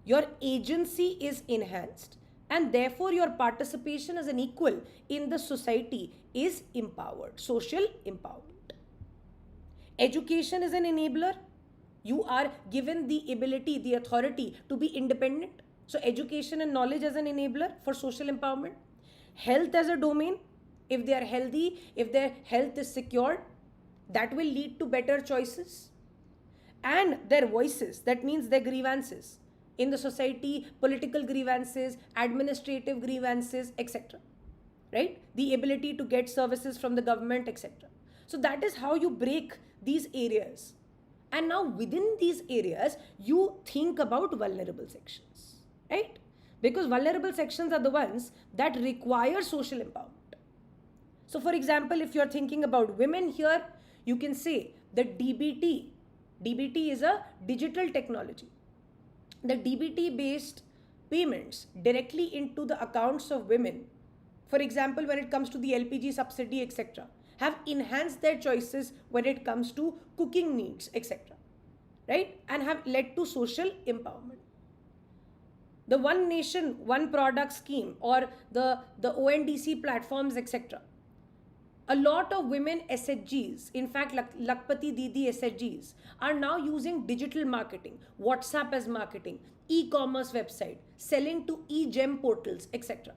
your agency is enhanced, and therefore your participation as an equal in the society is empowered, social empowerment. Education is an enabler. You are given the ability, the authority to be independent. So education and knowledge as an enabler for social empowerment. Health as a domain. If they are healthy, if their health is secured, that will lead to better choices. And their voices, that means their grievances in the society, political grievances, administrative grievances, etc. Right? The ability to get services from the government, etc. So that is how you break these areas. And now within these areas, you think about vulnerable sections, right? Because vulnerable sections are the ones that require social empowerment. So for example, if you're thinking about women here, you can say that DBT is a digital technology. The DBT based payments directly into the accounts of women, for example, when it comes to the LPG subsidy, etc., have enhanced their choices when it comes to cooking needs, etc., right? And have led to social empowerment. The One Nation, One Product scheme or the ONDC platforms, etc. A lot of women SHGs, in fact, Lakpati Didi SHGs, are now using digital marketing, WhatsApp as marketing, e-commerce website, selling to e-gem portals, etc.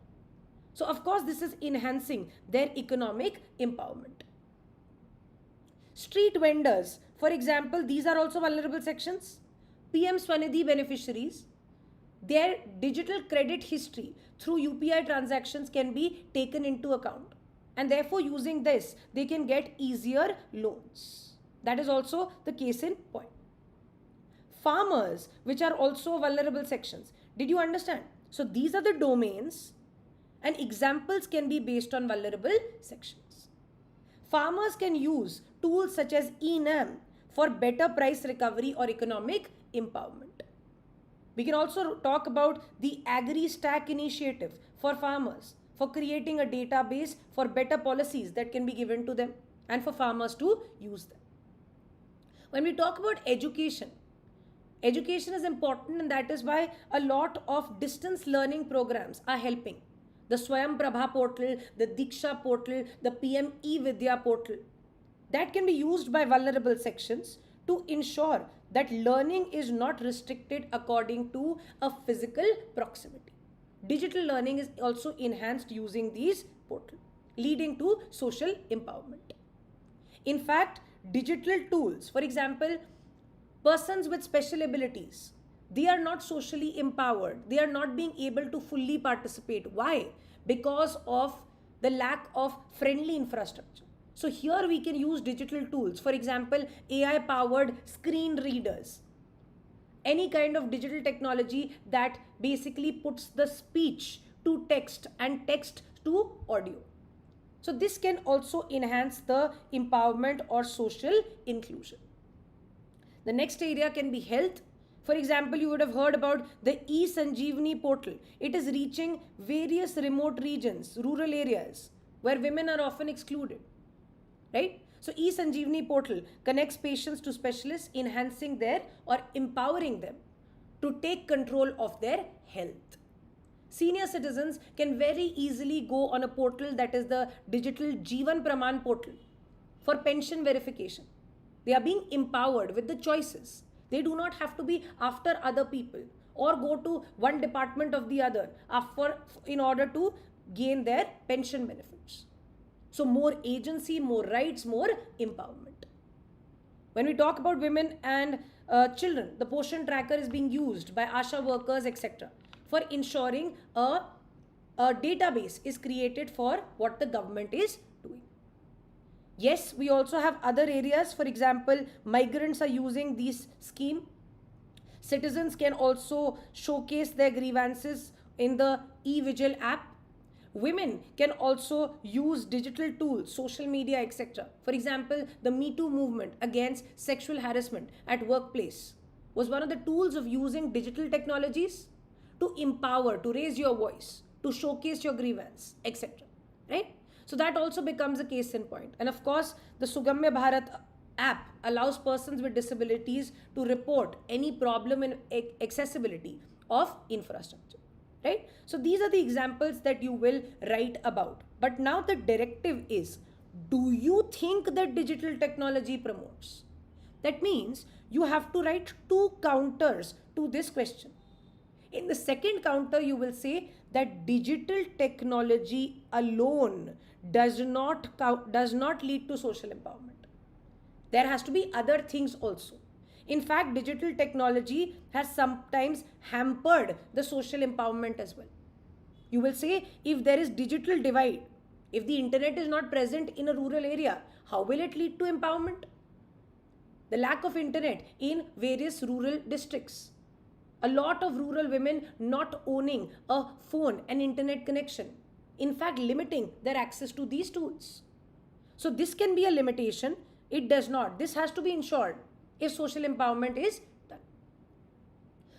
So, of course, this is enhancing their economic empowerment. Street vendors, for example, these are also vulnerable sections. PM Swanidhi beneficiaries, their digital credit history through UPI transactions can be taken into account. And therefore, using this, they can get easier loans. That is also the case in point. Farmers, which are also vulnerable sections. Did you understand? So, these are the domains, and examples can be based on vulnerable sections. Farmers can use tools such as eNAM for better price recovery or economic empowerment. We can also talk about the AgriStack initiative for farmers, for creating a database for better policies that can be given to them and for farmers to use them. When we talk about education, education is important, and that is why a lot of distance learning programs are helping. The Swayam Prabha portal, the Diksha portal, the PM eVidya portal, that can be used by vulnerable sections to ensure that learning is not restricted according to a physical proximity. Digital learning is also enhanced using these portals, leading to social empowerment. In fact, digital tools, for example, persons with special abilities, they are not socially empowered. They are not being able to fully participate. Why? Because of the lack of friendly infrastructure. So here we can use digital tools. For example, AI powered screen readers. Any kind of digital technology that basically puts the speech to text and text to audio. So this can also enhance the empowerment or social inclusion. The next area can be health. For example, you would have heard about the e-Sanjeevani portal. It is reaching various remote regions, rural areas where women are often excluded, right? So e-Sanjeevani portal connects patients to specialists, enhancing their or empowering them to take control of their health. Senior citizens can very easily go on a portal that is the digital Jeevan Praman portal for pension verification. They are being empowered with the choices. They do not have to be after other people or go to one department of the other in order to gain their pension benefits. So, more agency, more rights, more empowerment. When we talk about women and children, the portion tracker is being used by ASHA workers, etc., for ensuring a database is created for what the government is doing. Yes, we also have other areas. For example, migrants are using this scheme. Citizens can also showcase their grievances in the e-Vigil app. Women can also use digital tools, social media, etc. For example, the Me Too movement against sexual harassment at workplace was one of the tools of using digital technologies to empower, to raise your voice, to showcase your grievance, etc. Right? So that also becomes a case in point. And of course, the Sugamya Bharat app allows persons with disabilities to report any problem in accessibility of infrastructure. Right? So these are the examples that you will write about. But now the directive is, do you think that digital technology promotes? That means you have to write two counters to this question. In the second counter, you will say that digital technology alone does not lead to social empowerment. There has to be other things also. In fact, digital technology has sometimes hampered the social empowerment as well. You will say, if there is digital divide, if the internet is not present in a rural area, how will it lead to empowerment? The lack of internet in various rural districts. A lot of rural women not owning a phone and internet connection. In fact, limiting their access to these tools. So this can be a limitation. It does not. This has to be ensured if social empowerment is done.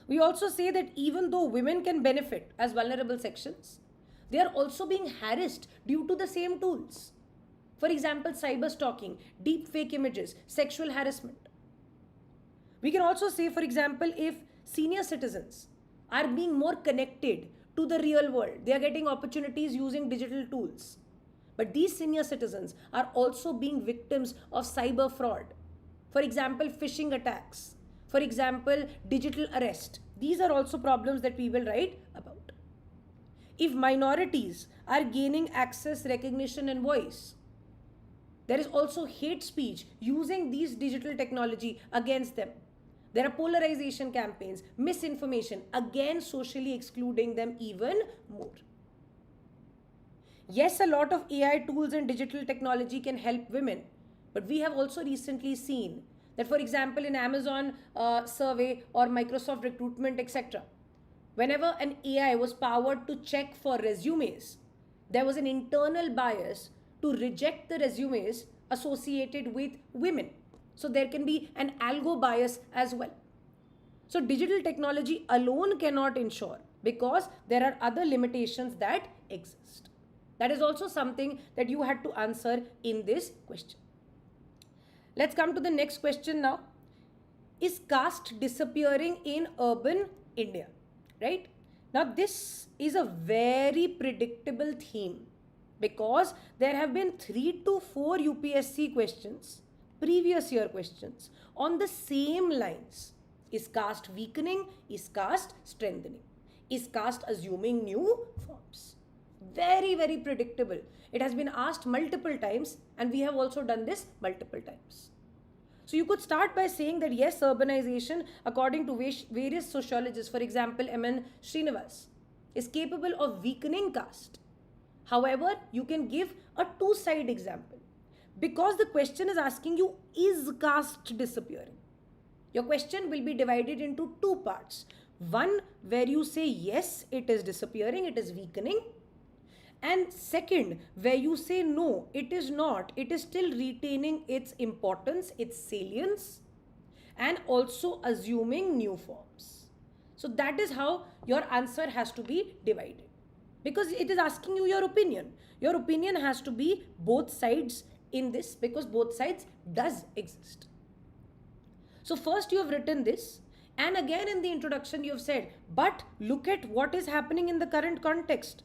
We also say that even though women can benefit as vulnerable sections, they are also being harassed due to the same tools. For example, cyber stalking, deep fake images, sexual harassment. We can also say, for example, if senior citizens are being more connected to the real world, they are getting opportunities using digital tools. But these senior citizens are also being victims of cyber fraud. For example, phishing attacks. For example, digital arrest. These are also problems that we will write about. If minorities are gaining access, recognition, and voice, there is also hate speech using these digital technology against them. There are polarization campaigns, misinformation, again socially excluding them even more. Yes, a lot of AI tools and digital technology can help women, but we have also recently seen that, for example, in Amazon survey or Microsoft recruitment, etc., whenever an AI was powered to check for resumes, there was an internal bias to reject the resumes associated with women. So there can be an algo bias as well. So digital technology alone cannot ensure, because there are other limitations that exist. That is also something that you had to answer in this question. Let's come to the next question now. Is caste disappearing in urban India? Right? Now this is a very predictable theme, because there have been 3 to 4 UPSC questions, previous year questions, on the same lines. Is caste weakening? Is caste strengthening? Is caste assuming new forms? Very, very predictable. It has been asked multiple times, and we have also done this multiple times. So you could start by saying that yes, urbanization, according to various sociologists, for example, M.N. Srinivas, is capable of weakening caste. However, you can give a two-side example, because the question is asking you, is caste disappearing? Your question will be divided into two parts. One, where you say yes, it is disappearing, it is weakening. And second, where you say no, it is not, it is still retaining its importance, its salience, and also assuming new forms. So that is how your answer has to be divided, because it is asking you your opinion. Your opinion has to be both sides in this because both sides does exist. So first you have written this, and again in the introduction you have said, but look at what is happening in the current context.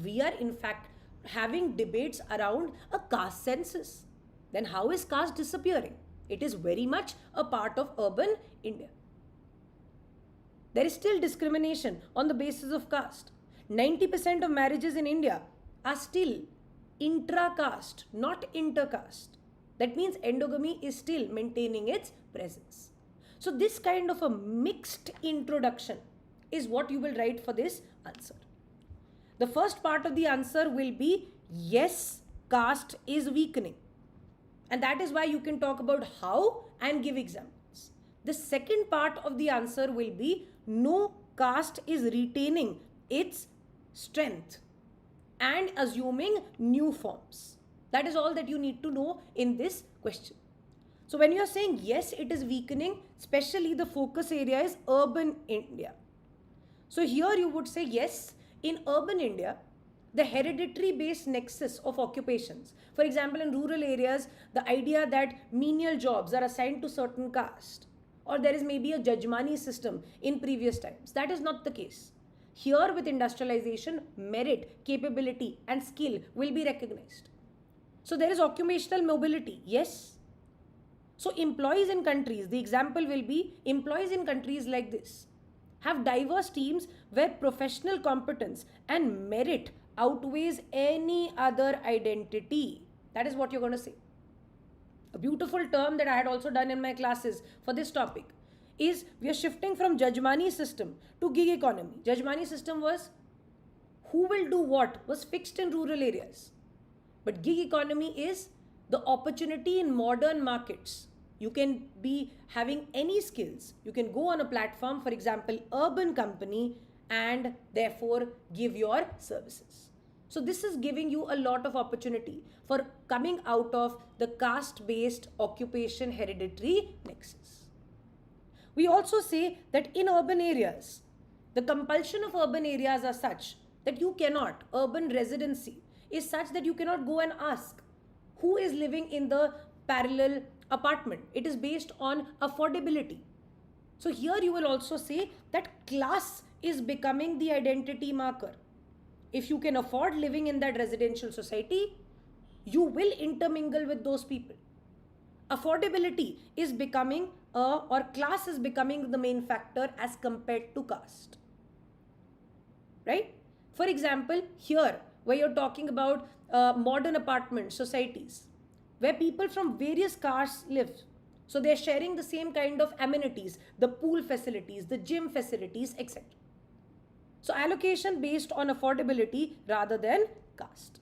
We are in fact having debates around a caste census. Then how is caste disappearing? It is very much a part of urban India. There is still discrimination on the basis of caste. 90% of marriages in India are still intra-caste, not inter-caste. That means endogamy is still maintaining its presence. So this kind of a mixed introduction is what you will write for this answer. The first part of the answer will be yes, caste is weakening. And that is why you can talk about how and give examples. The second part of the answer will be no, caste is retaining its strength and assuming new forms. That is all that you need to know in this question. So when you are saying yes, it is weakening, especially the focus area is urban India. So here you would say yes, in urban India, the hereditary based nexus of occupations. For example, in rural areas, the idea that menial jobs are assigned to certain caste, or there is maybe a judgmani system in previous times. That is not the case. Here with industrialization, merit, capability and skill will be recognized. So there is occupational mobility, yes. So employees in countries, the example will be employees in countries like this have diverse teams where professional competence and merit outweighs any other identity. That is what you're going to say. A beautiful term that I had also done in my classes for this topic is we are shifting from judgmani system to gig economy. Judgmani system was who will do what was fixed in rural areas. But gig economy is the opportunity in modern markets. You can be having any skills. You can go on a platform, for example, urban company, and therefore give your services. So this is giving you a lot of opportunity for coming out of the caste-based occupation hereditary nexus. We also say that in urban areas, the compulsion of urban areas are such that you cannot, urban residency is such that you cannot go and ask who is living in the parallel apartment. It is based on affordability. So here you will also say that class is becoming the identity marker. If you can afford living in that residential society, you will intermingle with those people. Affordability is becoming or class is becoming the main factor as compared to caste. Right? For example, here where you're talking about modern apartment societies, where people from various castes live. So they're sharing the same kind of amenities, the pool facilities, the gym facilities, etc. So allocation based on affordability rather than caste.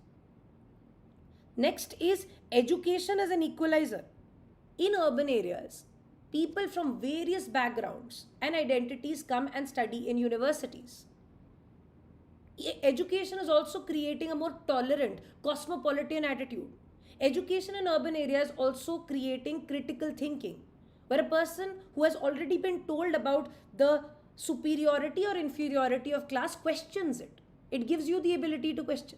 Next is education as an equalizer. In urban areas, people from various backgrounds and identities come and study in universities. Education is also creating a more tolerant, cosmopolitan attitude. Education in urban areas also creating critical thinking, where a person who has already been told about the superiority or inferiority of class questions it. It gives you the ability to question,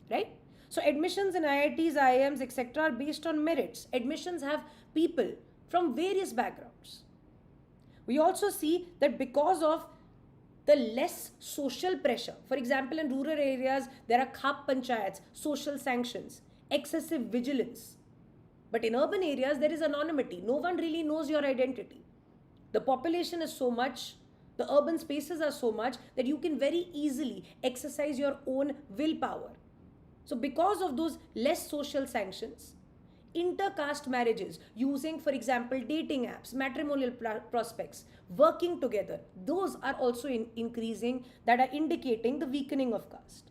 right? So admissions in IITs, IIMs, etc. are based on merits. Admissions have people from various backgrounds. We also see that because of the less social pressure, for example, in rural areas, there are khap panchayats, social sanctions, excessive vigilance. But in urban areas, there is anonymity. No one really knows your identity. The population is so much, the urban spaces are so much that you can very easily exercise your own willpower. So because of those less social sanctions, intercaste marriages using, for example, dating apps, matrimonial prospects, working together, those are also increasing, that are indicating the weakening of caste.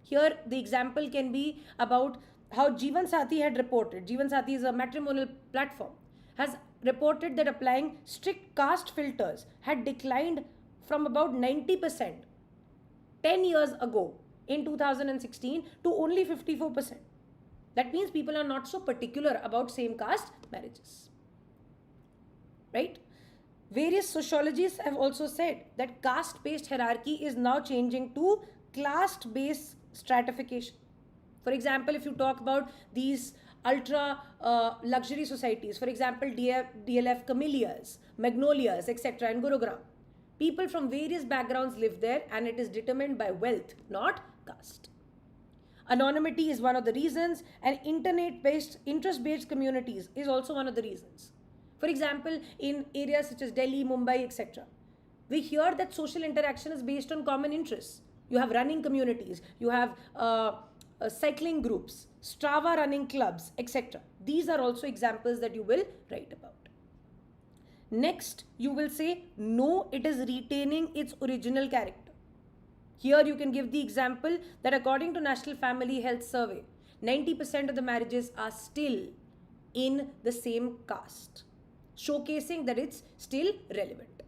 Here, the example can be about how Jeevan Sathi had reported. Jeevan Sathi is a matrimonial platform, has reported that applying strict caste filters had declined from about 90% 10 years ago in 2016 to only 54%. That means people are not so particular about same caste marriages. Right? Various sociologists have also said that caste-based hierarchy is now changing to class-based stratification. For example, if you talk about these ultra luxury societies, for example, DLF Camellias, Magnolias, etc., in Gurugram. People from various backgrounds live there, and it is determined by wealth, not caste. Anonymity is one of the reasons, and interest based communities is also one of the reasons. For example, in areas such as Delhi, Mumbai, etc., we hear that social interaction is based on common interests. You have running communities, you have cycling groups, Strava running clubs, etc. These are also examples that you will write about. Next, you will say, no, it is retaining its original character. Here you can give the example that according to National Family Health Survey, 90% of the marriages are still in the same caste, showcasing that it's still relevant.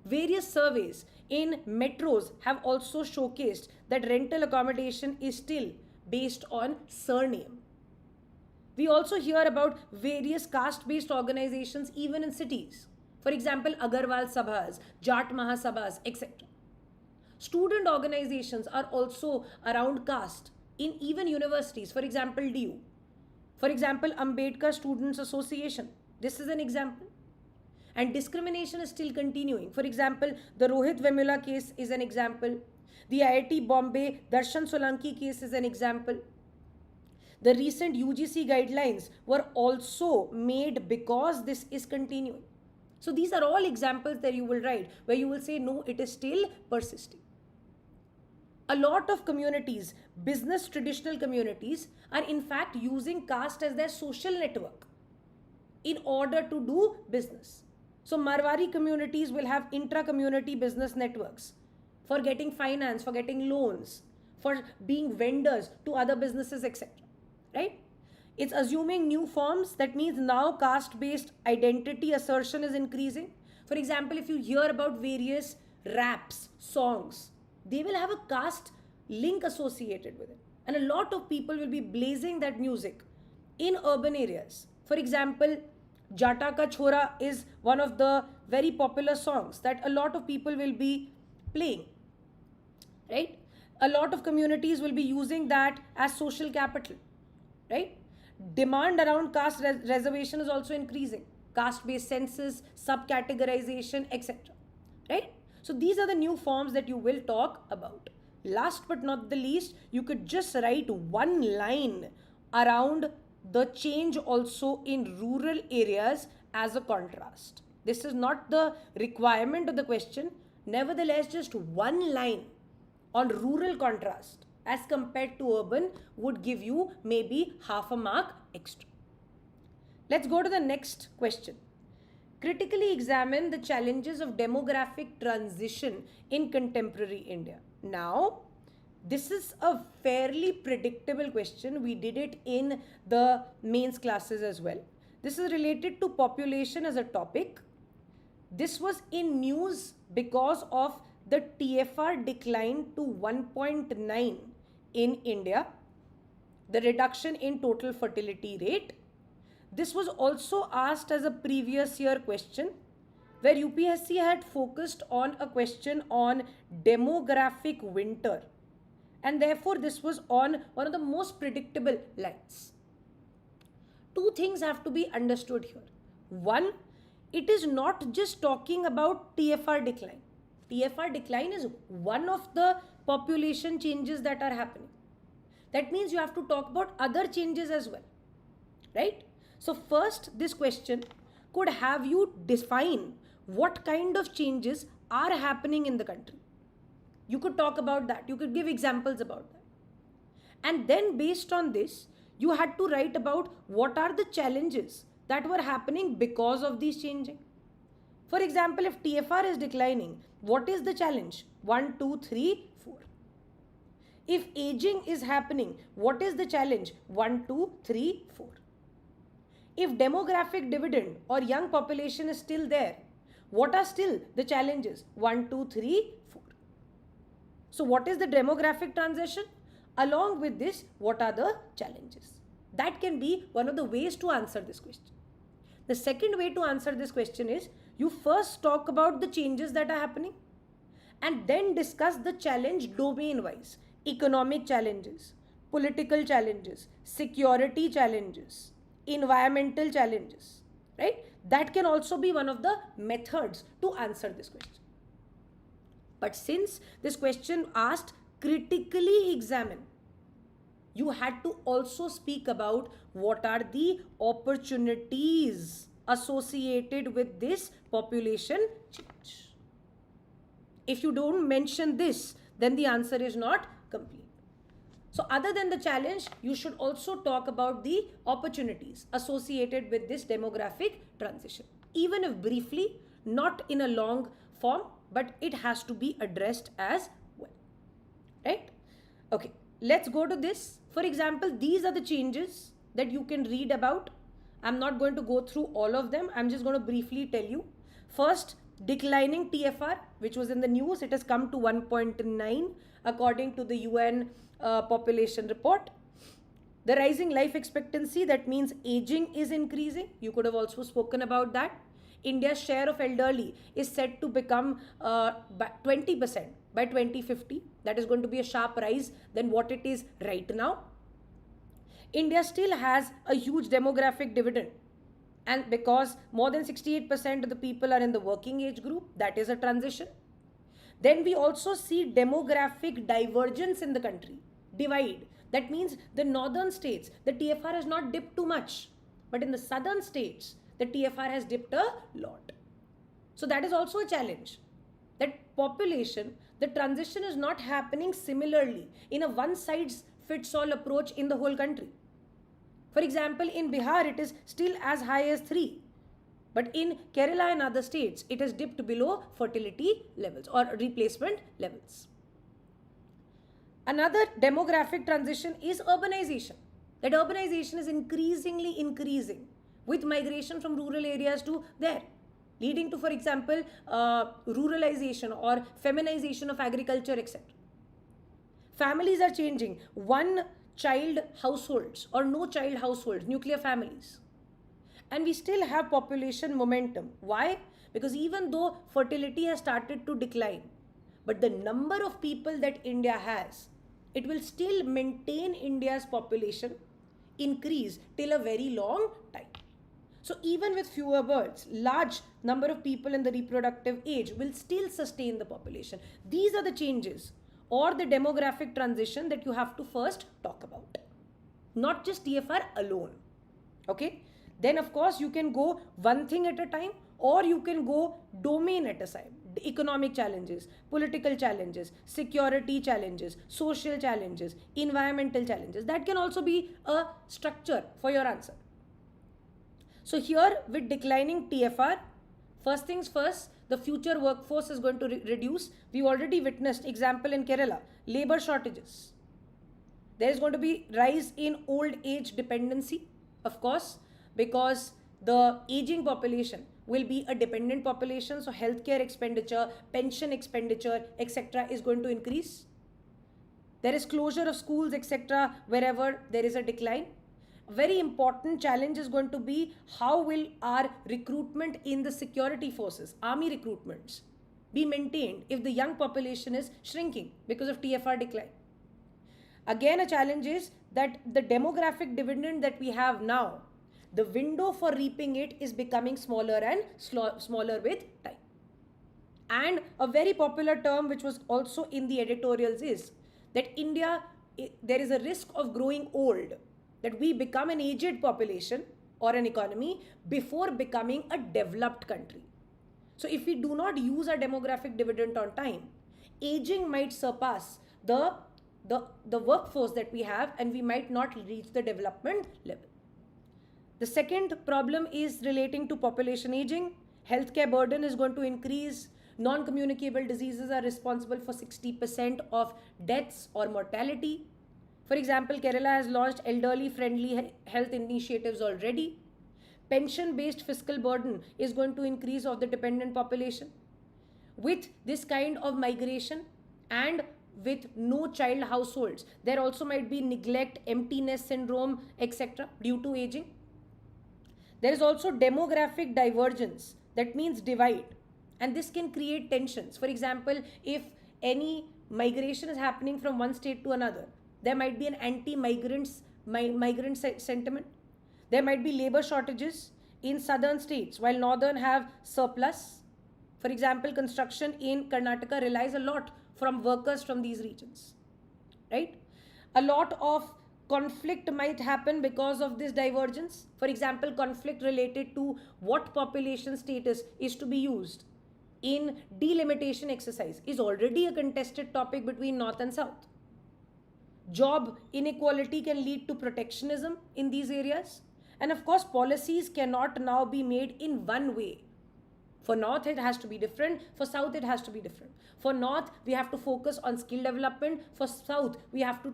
Various surveys in metros have also showcased that rental accommodation is still based on surname. We also hear about various caste-based organizations even in cities. For example, Agarwal Sabhas, Jat Mahasabhas, etc. Student organizations are also around caste in even universities. For example, DU. For example, Ambedkar Students Association. This is an example. And discrimination is still continuing. For example, the Rohit Vemula case is an example. The IIT Bombay Darshan Solanki case is an example. The recent UGC guidelines were also made because this is continuing. So these are all examples that you will write where you will say, no, it is still persisting. A lot of communities, business traditional communities, are in fact using caste as their social network in order to do business. So Marwari communities will have intra-community business networks for getting finance, for getting loans, for being vendors to other businesses, etc. Right? It's assuming new forms. That means now caste-based identity assertion is increasing. For example, if you hear about various raps, songs, they will have a caste link associated with it. And a lot of people will be blazing that music in urban areas. For example, Jata Ka Chhora is one of the very popular songs that a lot of people will be playing. Right? A lot of communities will be using that as social capital. Right? Demand around caste reservation is also increasing. Caste-based census, subcategorization, etc. Right? So these are the new forms that you will talk about. Last but not the least, you could just write one line around the change also in rural areas as a contrast. This is not the requirement of the question. Nevertheless, just one line on rural contrast as compared to urban would give you maybe half a mark extra. Let's go to the next question. Critically examine the challenges of demographic transition in contemporary India. Now, this is a fairly predictable question. We did it in the mains classes as well. This is related to population as a topic. This was in news because of the TFR decline to 1.9 in India, the reduction in total fertility rate. This was also asked as a previous year question where UPSC had focused on a question on demographic winter, and therefore this was on one of the most predictable lines. Two things have to be understood here. One, it is not just talking about TFR decline. TFR decline is one of the population changes that are happening. That means you have to talk about other changes as well, right? So first, this question could have you define what kind of changes are happening in the country. You could talk about that. You could give examples about that. And then based on this, you had to write about what are the challenges that were happening because of these changing. For example, if TFR is declining, what is the challenge? 1, 2, 3, 4. If aging is happening, what is the challenge? 1, 2, 3, 4. If demographic dividend or young population is still there, what are still the challenges? 1, 2, 3, 4. So what is the demographic transition? Along with this, what are the challenges? That can be one of the ways to answer this question. The second way to answer this question is you first talk about the changes that are happening and then discuss the challenge domain wise. Economic challenges, political challenges, security challenges, environmental challenges, right? That can also be one of the methods to answer this question. But since this question asked critically examine, you had to also speak about what are the opportunities associated with this population change. If you don't mention this, then the answer is not complete. So other than the challenge, you should also talk about the opportunities associated with this demographic transition. Even if briefly, not in a long form, but it has to be addressed as well. Right? Okay, let's go to this. For example, these are the changes that you can read about. I'm not going to go through all of them. I'm just going to briefly tell you. First, declining TFR, which was in the news, it has come to 1.9 according to the UN population report. The rising life expectancy, that means aging is increasing. You could have also spoken about that. India's share of elderly is set to become 20% by 2050. That is going to be a sharp rise than what it is right now. India still has a huge demographic dividend. And because more than 68% of the people are in the working age group, that is a transition. Then we also see demographic divergence in the country, divide. That means the northern states, the TFR has not dipped too much. But in the southern states, the TFR has dipped a lot. So that is also a challenge. That population, the transition is not happening similarly in a one-size-fits-all approach in the whole country. For example, in Bihar, it is still as high as 3. But in Kerala and other states, it has dipped below fertility levels or replacement levels. Another demographic transition is urbanization. That urbanization is increasingly increasing with migration from rural areas to there, leading to, for example, ruralization or feminization of agriculture, etc. Families are changing. One child households or no child households, nuclear families. And we still have population momentum. Why? Because even though fertility has started to decline, but the number of people that India has, it will still maintain India's population increase till a very long time. So even with fewer births, large number of people in the reproductive age will still sustain the population. These are the changes or the demographic transition that you have to first talk about. Not just TFR alone. Okay? Then of course you can go one thing at a time or you can go domain at a time. Economic challenges, political challenges, security challenges, social challenges, environmental challenges. That can also be a structure for your answer. So here with declining TFR, first things first, the future workforce is going to reduce. We've already witnessed example in Kerala, labor shortages. There is going to be rise in old age dependency, of course, because the aging population will be a dependent population. So healthcare expenditure, pension expenditure, etc. is going to increase. There is closure of schools, etc. wherever there is a decline. Very important challenge is going to be how will our recruitment in the security forces, army recruitments, be maintained if the young population is shrinking because of TFR decline. Again, a challenge is that the demographic dividend that we have now, the window for reaping it is becoming smaller and smaller with time. And a very popular term which was also in the editorials is that India, there is a risk of growing old, that we become an aged population or an economy before becoming a developed country. So if we do not use our demographic dividend on time, aging might surpass the workforce that we have and we might not reach the development level. The second problem is relating to population aging. Healthcare burden is going to increase. Non-communicable diseases are responsible for 60% of deaths or mortality. For example, Kerala has launched elderly-friendly health initiatives already. Pension-based fiscal burden is going to increase of the dependent population. With this kind of migration and with no child households, there also might be neglect, emptiness syndrome, etc. due to aging. There is also demographic divergence, that means divide. And this can create tensions. For example, if any migration is happening from one state to another, There might be an anti-migrant sentiment. There might be labor shortages in southern states while northern have surplus. For example, construction in Karnataka relies a lot from workers from these regions, right? A lot of conflict might happen because of this divergence. For example, conflict related to what population status is to be used in delimitation exercise is already a contested topic between north and south. Job inequality can lead to protectionism in these areas. And of course, policies cannot now be made in one way. For north, it has to be different. For south, it has to be different. For north, we have to focus on skill development. For south, we have to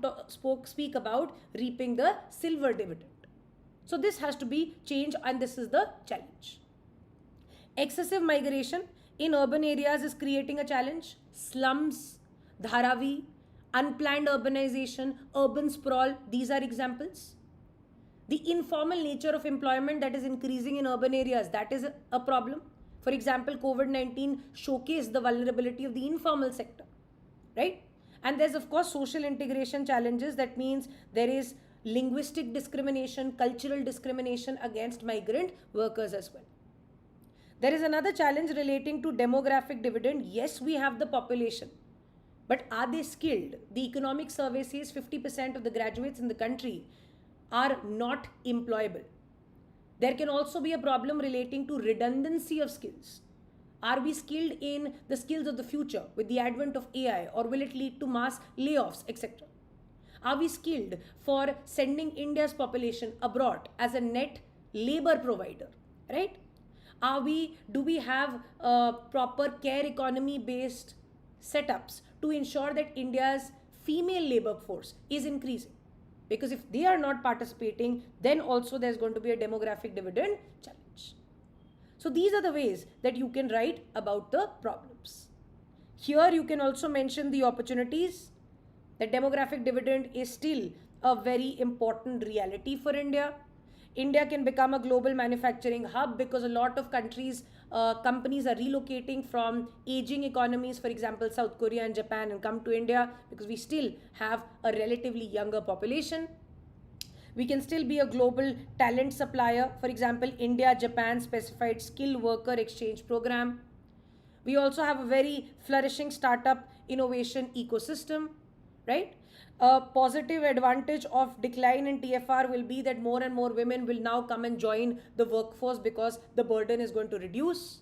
speak about reaping the silver dividend. So this has to be changed, and this is the challenge. Excessive migration in urban areas is creating a challenge. Slums, dharavi, unplanned urbanization, urban sprawl, these are examples. The informal nature of employment that is increasing in urban areas, that is a problem. For example, COVID-19 showcased the vulnerability of the informal sector, right? And there's, of course, social integration challenges. That means there is linguistic discrimination, cultural discrimination against migrant workers as well. There is another challenge relating to demographic dividend. Yes, we have the population, but are they skilled? The economic survey says 50% of the graduates in the country are not employable. There can also be a problem relating to redundancy of skills. Are we skilled in the skills of the future with the advent of AI, or will it lead to mass layoffs, etc.? Are we skilled for sending India's population abroad as a net labor provider, right? Do we have proper care economy based setups to ensure that India's female labor force is increasing? Because if they are not participating, then also there's going to be a demographic dividend challenge. So these are the ways that you can write about the problems. Here you can also mention the opportunities. The demographic dividend is still a very important reality for India. India can become a global manufacturing hub because a lot of companies are relocating from aging economies, for example, South Korea and Japan, and come to India because we still have a relatively younger population. We can still be a global talent supplier. For example, India-Japan specified skill worker exchange program. We also have a very flourishing startup innovation ecosystem, right? A positive advantage of decline in TFR will be that more and more women will now come and join the workforce because the burden is going to reduce.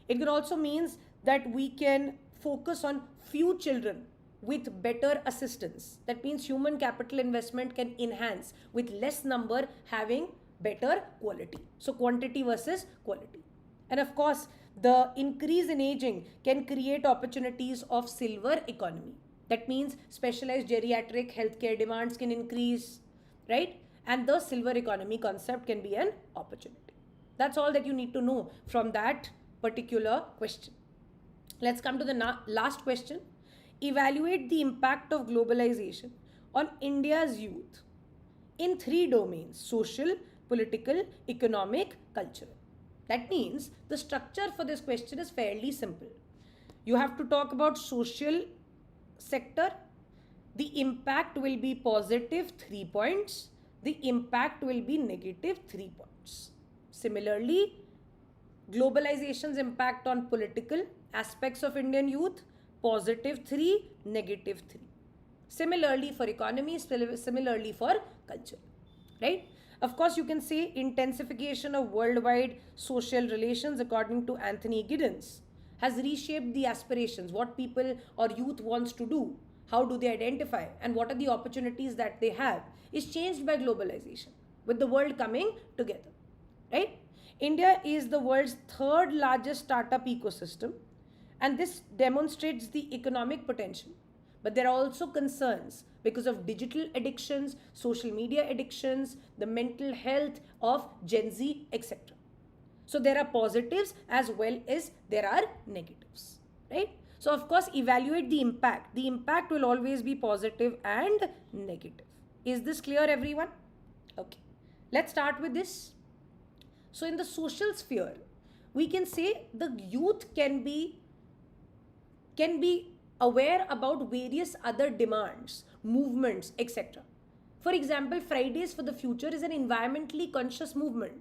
It can also means that we can focus on few children with better assistance. That means human capital investment can enhance with less number having better quality. So quantity versus quality. And of course, the increase in aging can create opportunities of silver economy. That means specialized geriatric healthcare demands can increase, right? And the silver economy concept can be an opportunity. That's all that you need to know from that particular question. Let's come to the last question. Evaluate the impact of globalization on India's youth in 3 domains: social, political, economic, cultural. That means the structure for this question is fairly simple. You have to talk about social sector. The impact will be positive 3 points. The impact will be negative 3 points. Similarly, globalization's impact on political aspects of Indian youth, positive 3, negative 3. Similarly for economy, similarly for culture, right? Of course, you can say intensification of worldwide social relations, according to Anthony Giddens, has reshaped the aspirations, what people or youth wants to do, how do they identify, and what are the opportunities that they have, is changed by globalization, with the world coming together, right? India is the world's 3rd largest startup ecosystem, and this demonstrates the economic potential. But there are also concerns because of digital addictions, social media addictions, the mental health of Gen Z, etc. So there are positives as well as there are negatives, right? So of course, evaluate the impact. The impact will always be positive and negative. Is this clear, everyone? Okay. Let's start with this. So in the social sphere, we can say the youth can be aware about various other demands, movements, etc. For example, Fridays for the Future is an environmentally conscious movement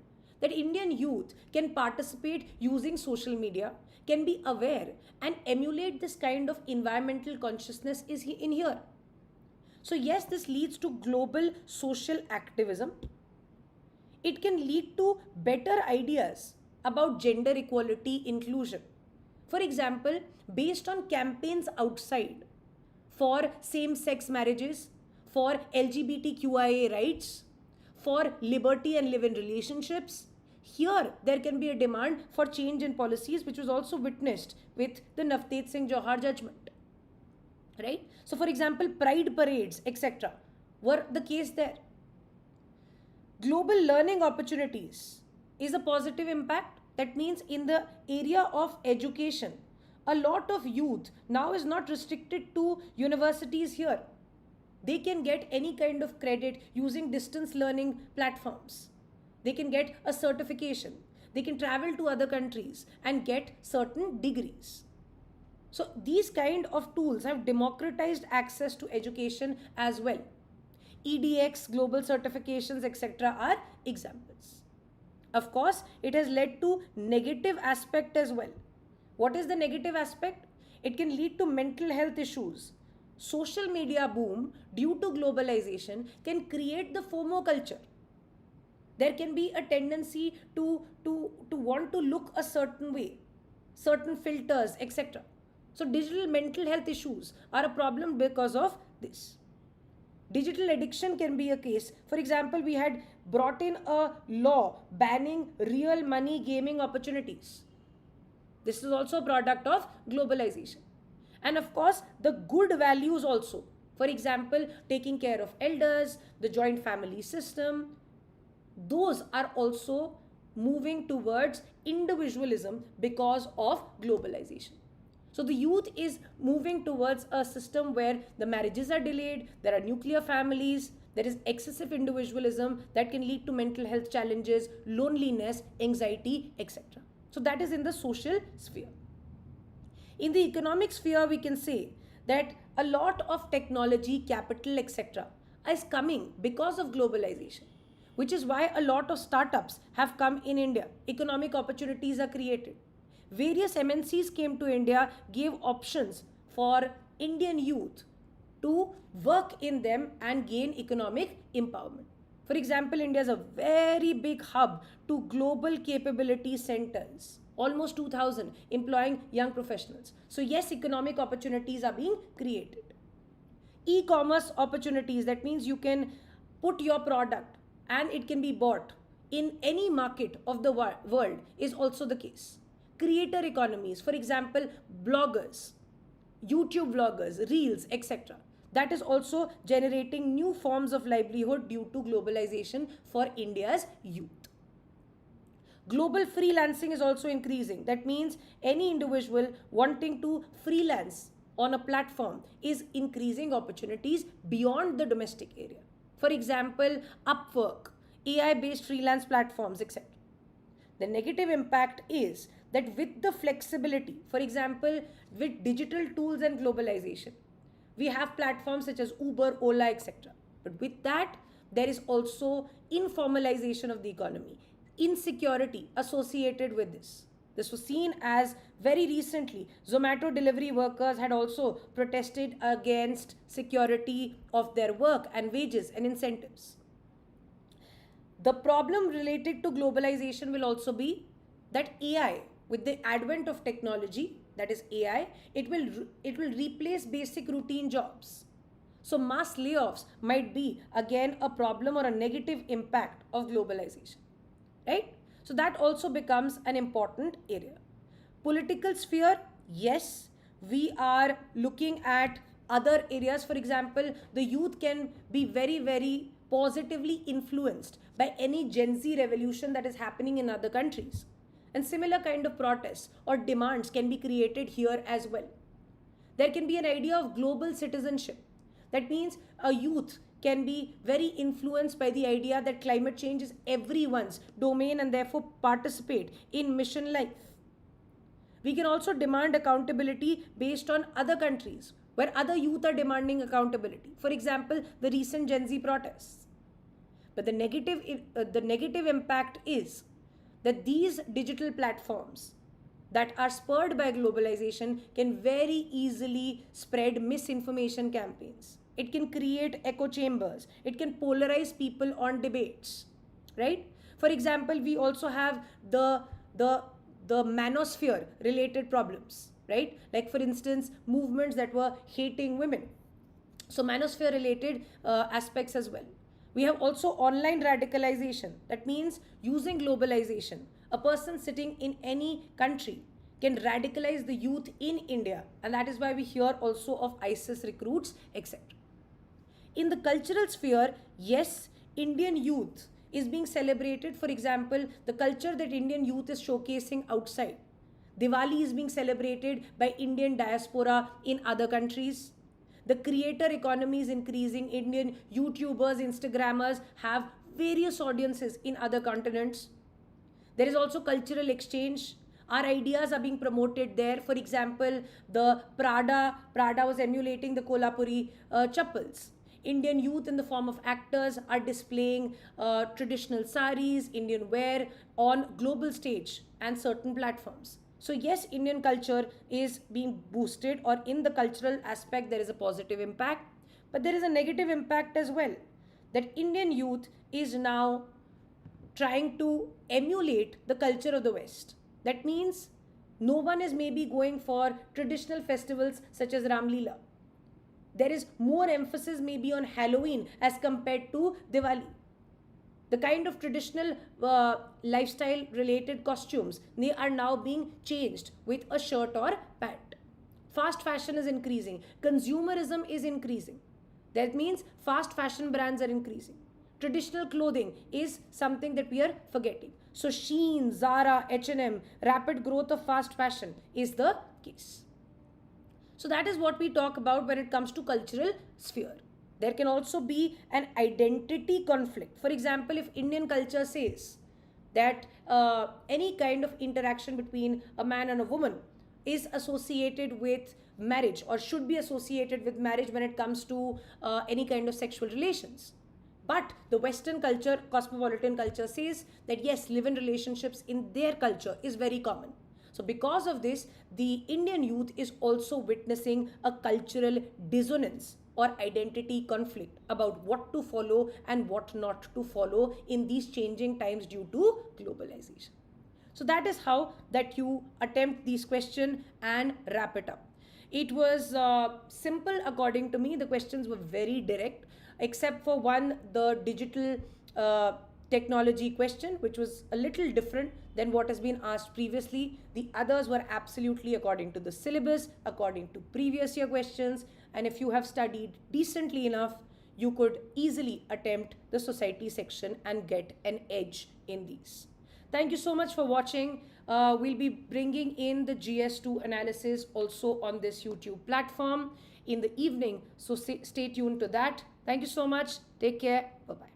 that Indian youth can participate using social media, can be aware and emulate this kind of environmental consciousness is in here. So yes, this leads to global social activism. It can lead to better ideas about gender equality inclusion. For example, based on campaigns outside for same sex marriages, for LGBTQIA rights, for liberty and live in relationships, here there can be a demand for change in policies, which was also witnessed with the Navteej Singh Johar judgment. Right? So, for example, pride parades, etc., were the case there. Global learning opportunities is a positive impact. That means in the area of education, a lot of youth now is not restricted to universities here. They can get any kind of credit using distance learning platforms. They can get a certification. They can travel to other countries and get certain degrees. So these kind of tools have democratized access to education as well. EDX, global certifications, etc. are examples. Of course, it has led to negative aspect as well. What is the negative aspect? It can lead to mental health issues. Social media boom due to globalization can create the FOMO culture. There can be a tendency to want to look a certain way, certain filters, etc. So digital mental health issues are a problem because of this. Digital addiction can be a case. For example, we had brought in a law banning real money gaming opportunities. This is also a product of globalization. And of course, the good values also. For example, taking care of elders, the joint family system, those are also moving towards individualism because of globalization. So the youth is moving towards a system where the marriages are delayed, there are nuclear families, there is excessive individualism that can lead to mental health challenges, loneliness, anxiety, etc. So that is in the social sphere. In the economic sphere, we can say that a lot of technology, capital, etc. is coming because of globalization, which is why a lot of startups have come in India. Economic opportunities are created. Various MNCs came to India, gave options for Indian youth to work in them and gain economic empowerment. For example, India is a very big hub to global capability centers, almost 2000, employing young professionals. So yes, economic opportunities are being created. E-commerce opportunities, that means you can put your product and it can be bought in any market of the world, is also the case. Creator economies, for example, bloggers, YouTube vloggers, reels, etc. That is also generating new forms of livelihood due to globalization for India's youth. Global freelancing is also increasing. That means any individual wanting to freelance on a platform is increasing opportunities beyond the domestic area. For example, Upwork, AI-based freelance platforms, etc. The negative impact is that with the flexibility, for example, with digital tools and globalization, we have platforms such as Uber, Ola, etc. But with that, there is also informalization of the economy, insecurity associated with this. This was seen as very recently, Zomato delivery workers had also protested against security of their work and wages and incentives. The problem related to globalization will also be that AI, with the advent of technology, that is AI, it will replace basic routine jobs. So mass layoffs might be again a problem or a negative impact of globalization, right? So that also becomes an important area. Political sphere, yes, we are looking at other areas. For example, the youth can be very, very positively influenced by any Gen Z revolution that is happening in other countries. And similar kind of protests or demands can be created here as well. There can be an idea of global citizenship. That means a youth can be very influenced by the idea that climate change is everyone's domain and therefore participate in mission life. We can also demand accountability based on other countries where other youth are demanding accountability. For example, the recent Gen Z protests. But the negative impact is that these digital platforms that are spurred by globalization can very easily spread misinformation campaigns. It can create echo chambers. It can polarize people on debates, right? For example, we also have the the manosphere related problems, right? Like for instance, movements that were hating women, so manosphere related aspects as well. We have also online radicalization. That means using globalization, a person sitting in any country can radicalize the youth in India, and that is why we hear also of ISIS recruits, etc. In the cultural sphere, yes, Indian youth is being celebrated. For example, the culture that Indian youth is showcasing outside. Diwali is being celebrated by Indian diaspora in other countries. The creator economy is increasing. Indian YouTubers, Instagrammers have various audiences in other continents. There is also cultural exchange. Our ideas are being promoted there. For example, the Prada was emulating the Kolhapuri chappals. Indian youth in the form of actors are displaying traditional saris, Indian wear on global stage and certain platforms. So yes, Indian culture is being boosted, or in the cultural aspect there is a positive impact, but there is a negative impact as well, that Indian youth is now trying to emulate the culture of the West. That means no one is maybe going for traditional festivals such as Ram Leela. There is more emphasis maybe on Halloween as compared to Diwali. The kind of traditional lifestyle related costumes, they are now being changed with a shirt or pant. Fast fashion is increasing. Consumerism is increasing. That means fast fashion brands are increasing. Traditional clothing is something that we are forgetting. So Shein, Zara, H&M, rapid growth of fast fashion is the case. So that is what we talk about when it comes to cultural sphere. There can also be an identity conflict. For example, if Indian culture says that any kind of interaction between a man and a woman is associated with marriage, or should be associated with marriage when it comes to any kind of sexual relations. But the Western culture, cosmopolitan culture, says that yes, live-in relationships in their culture is very common. So because of this, the Indian youth is also witnessing a cultural dissonance or identity conflict about what to follow and what not to follow in these changing times due to globalization. So that is how that you attempt these questions and wrap it up. It was simple according to me. The questions were very direct, except for one, the digital technology question, which was a little different than what has been asked previously. The others were absolutely according to the syllabus, according to previous year questions. And if you have studied decently enough, you could easily attempt the society section and get an edge in these. Thank you so much for watching. We'll be bringing in the GS2 analysis also on this YouTube platform in the evening. So stay tuned to that. Thank you so much. Take care. Bye-bye.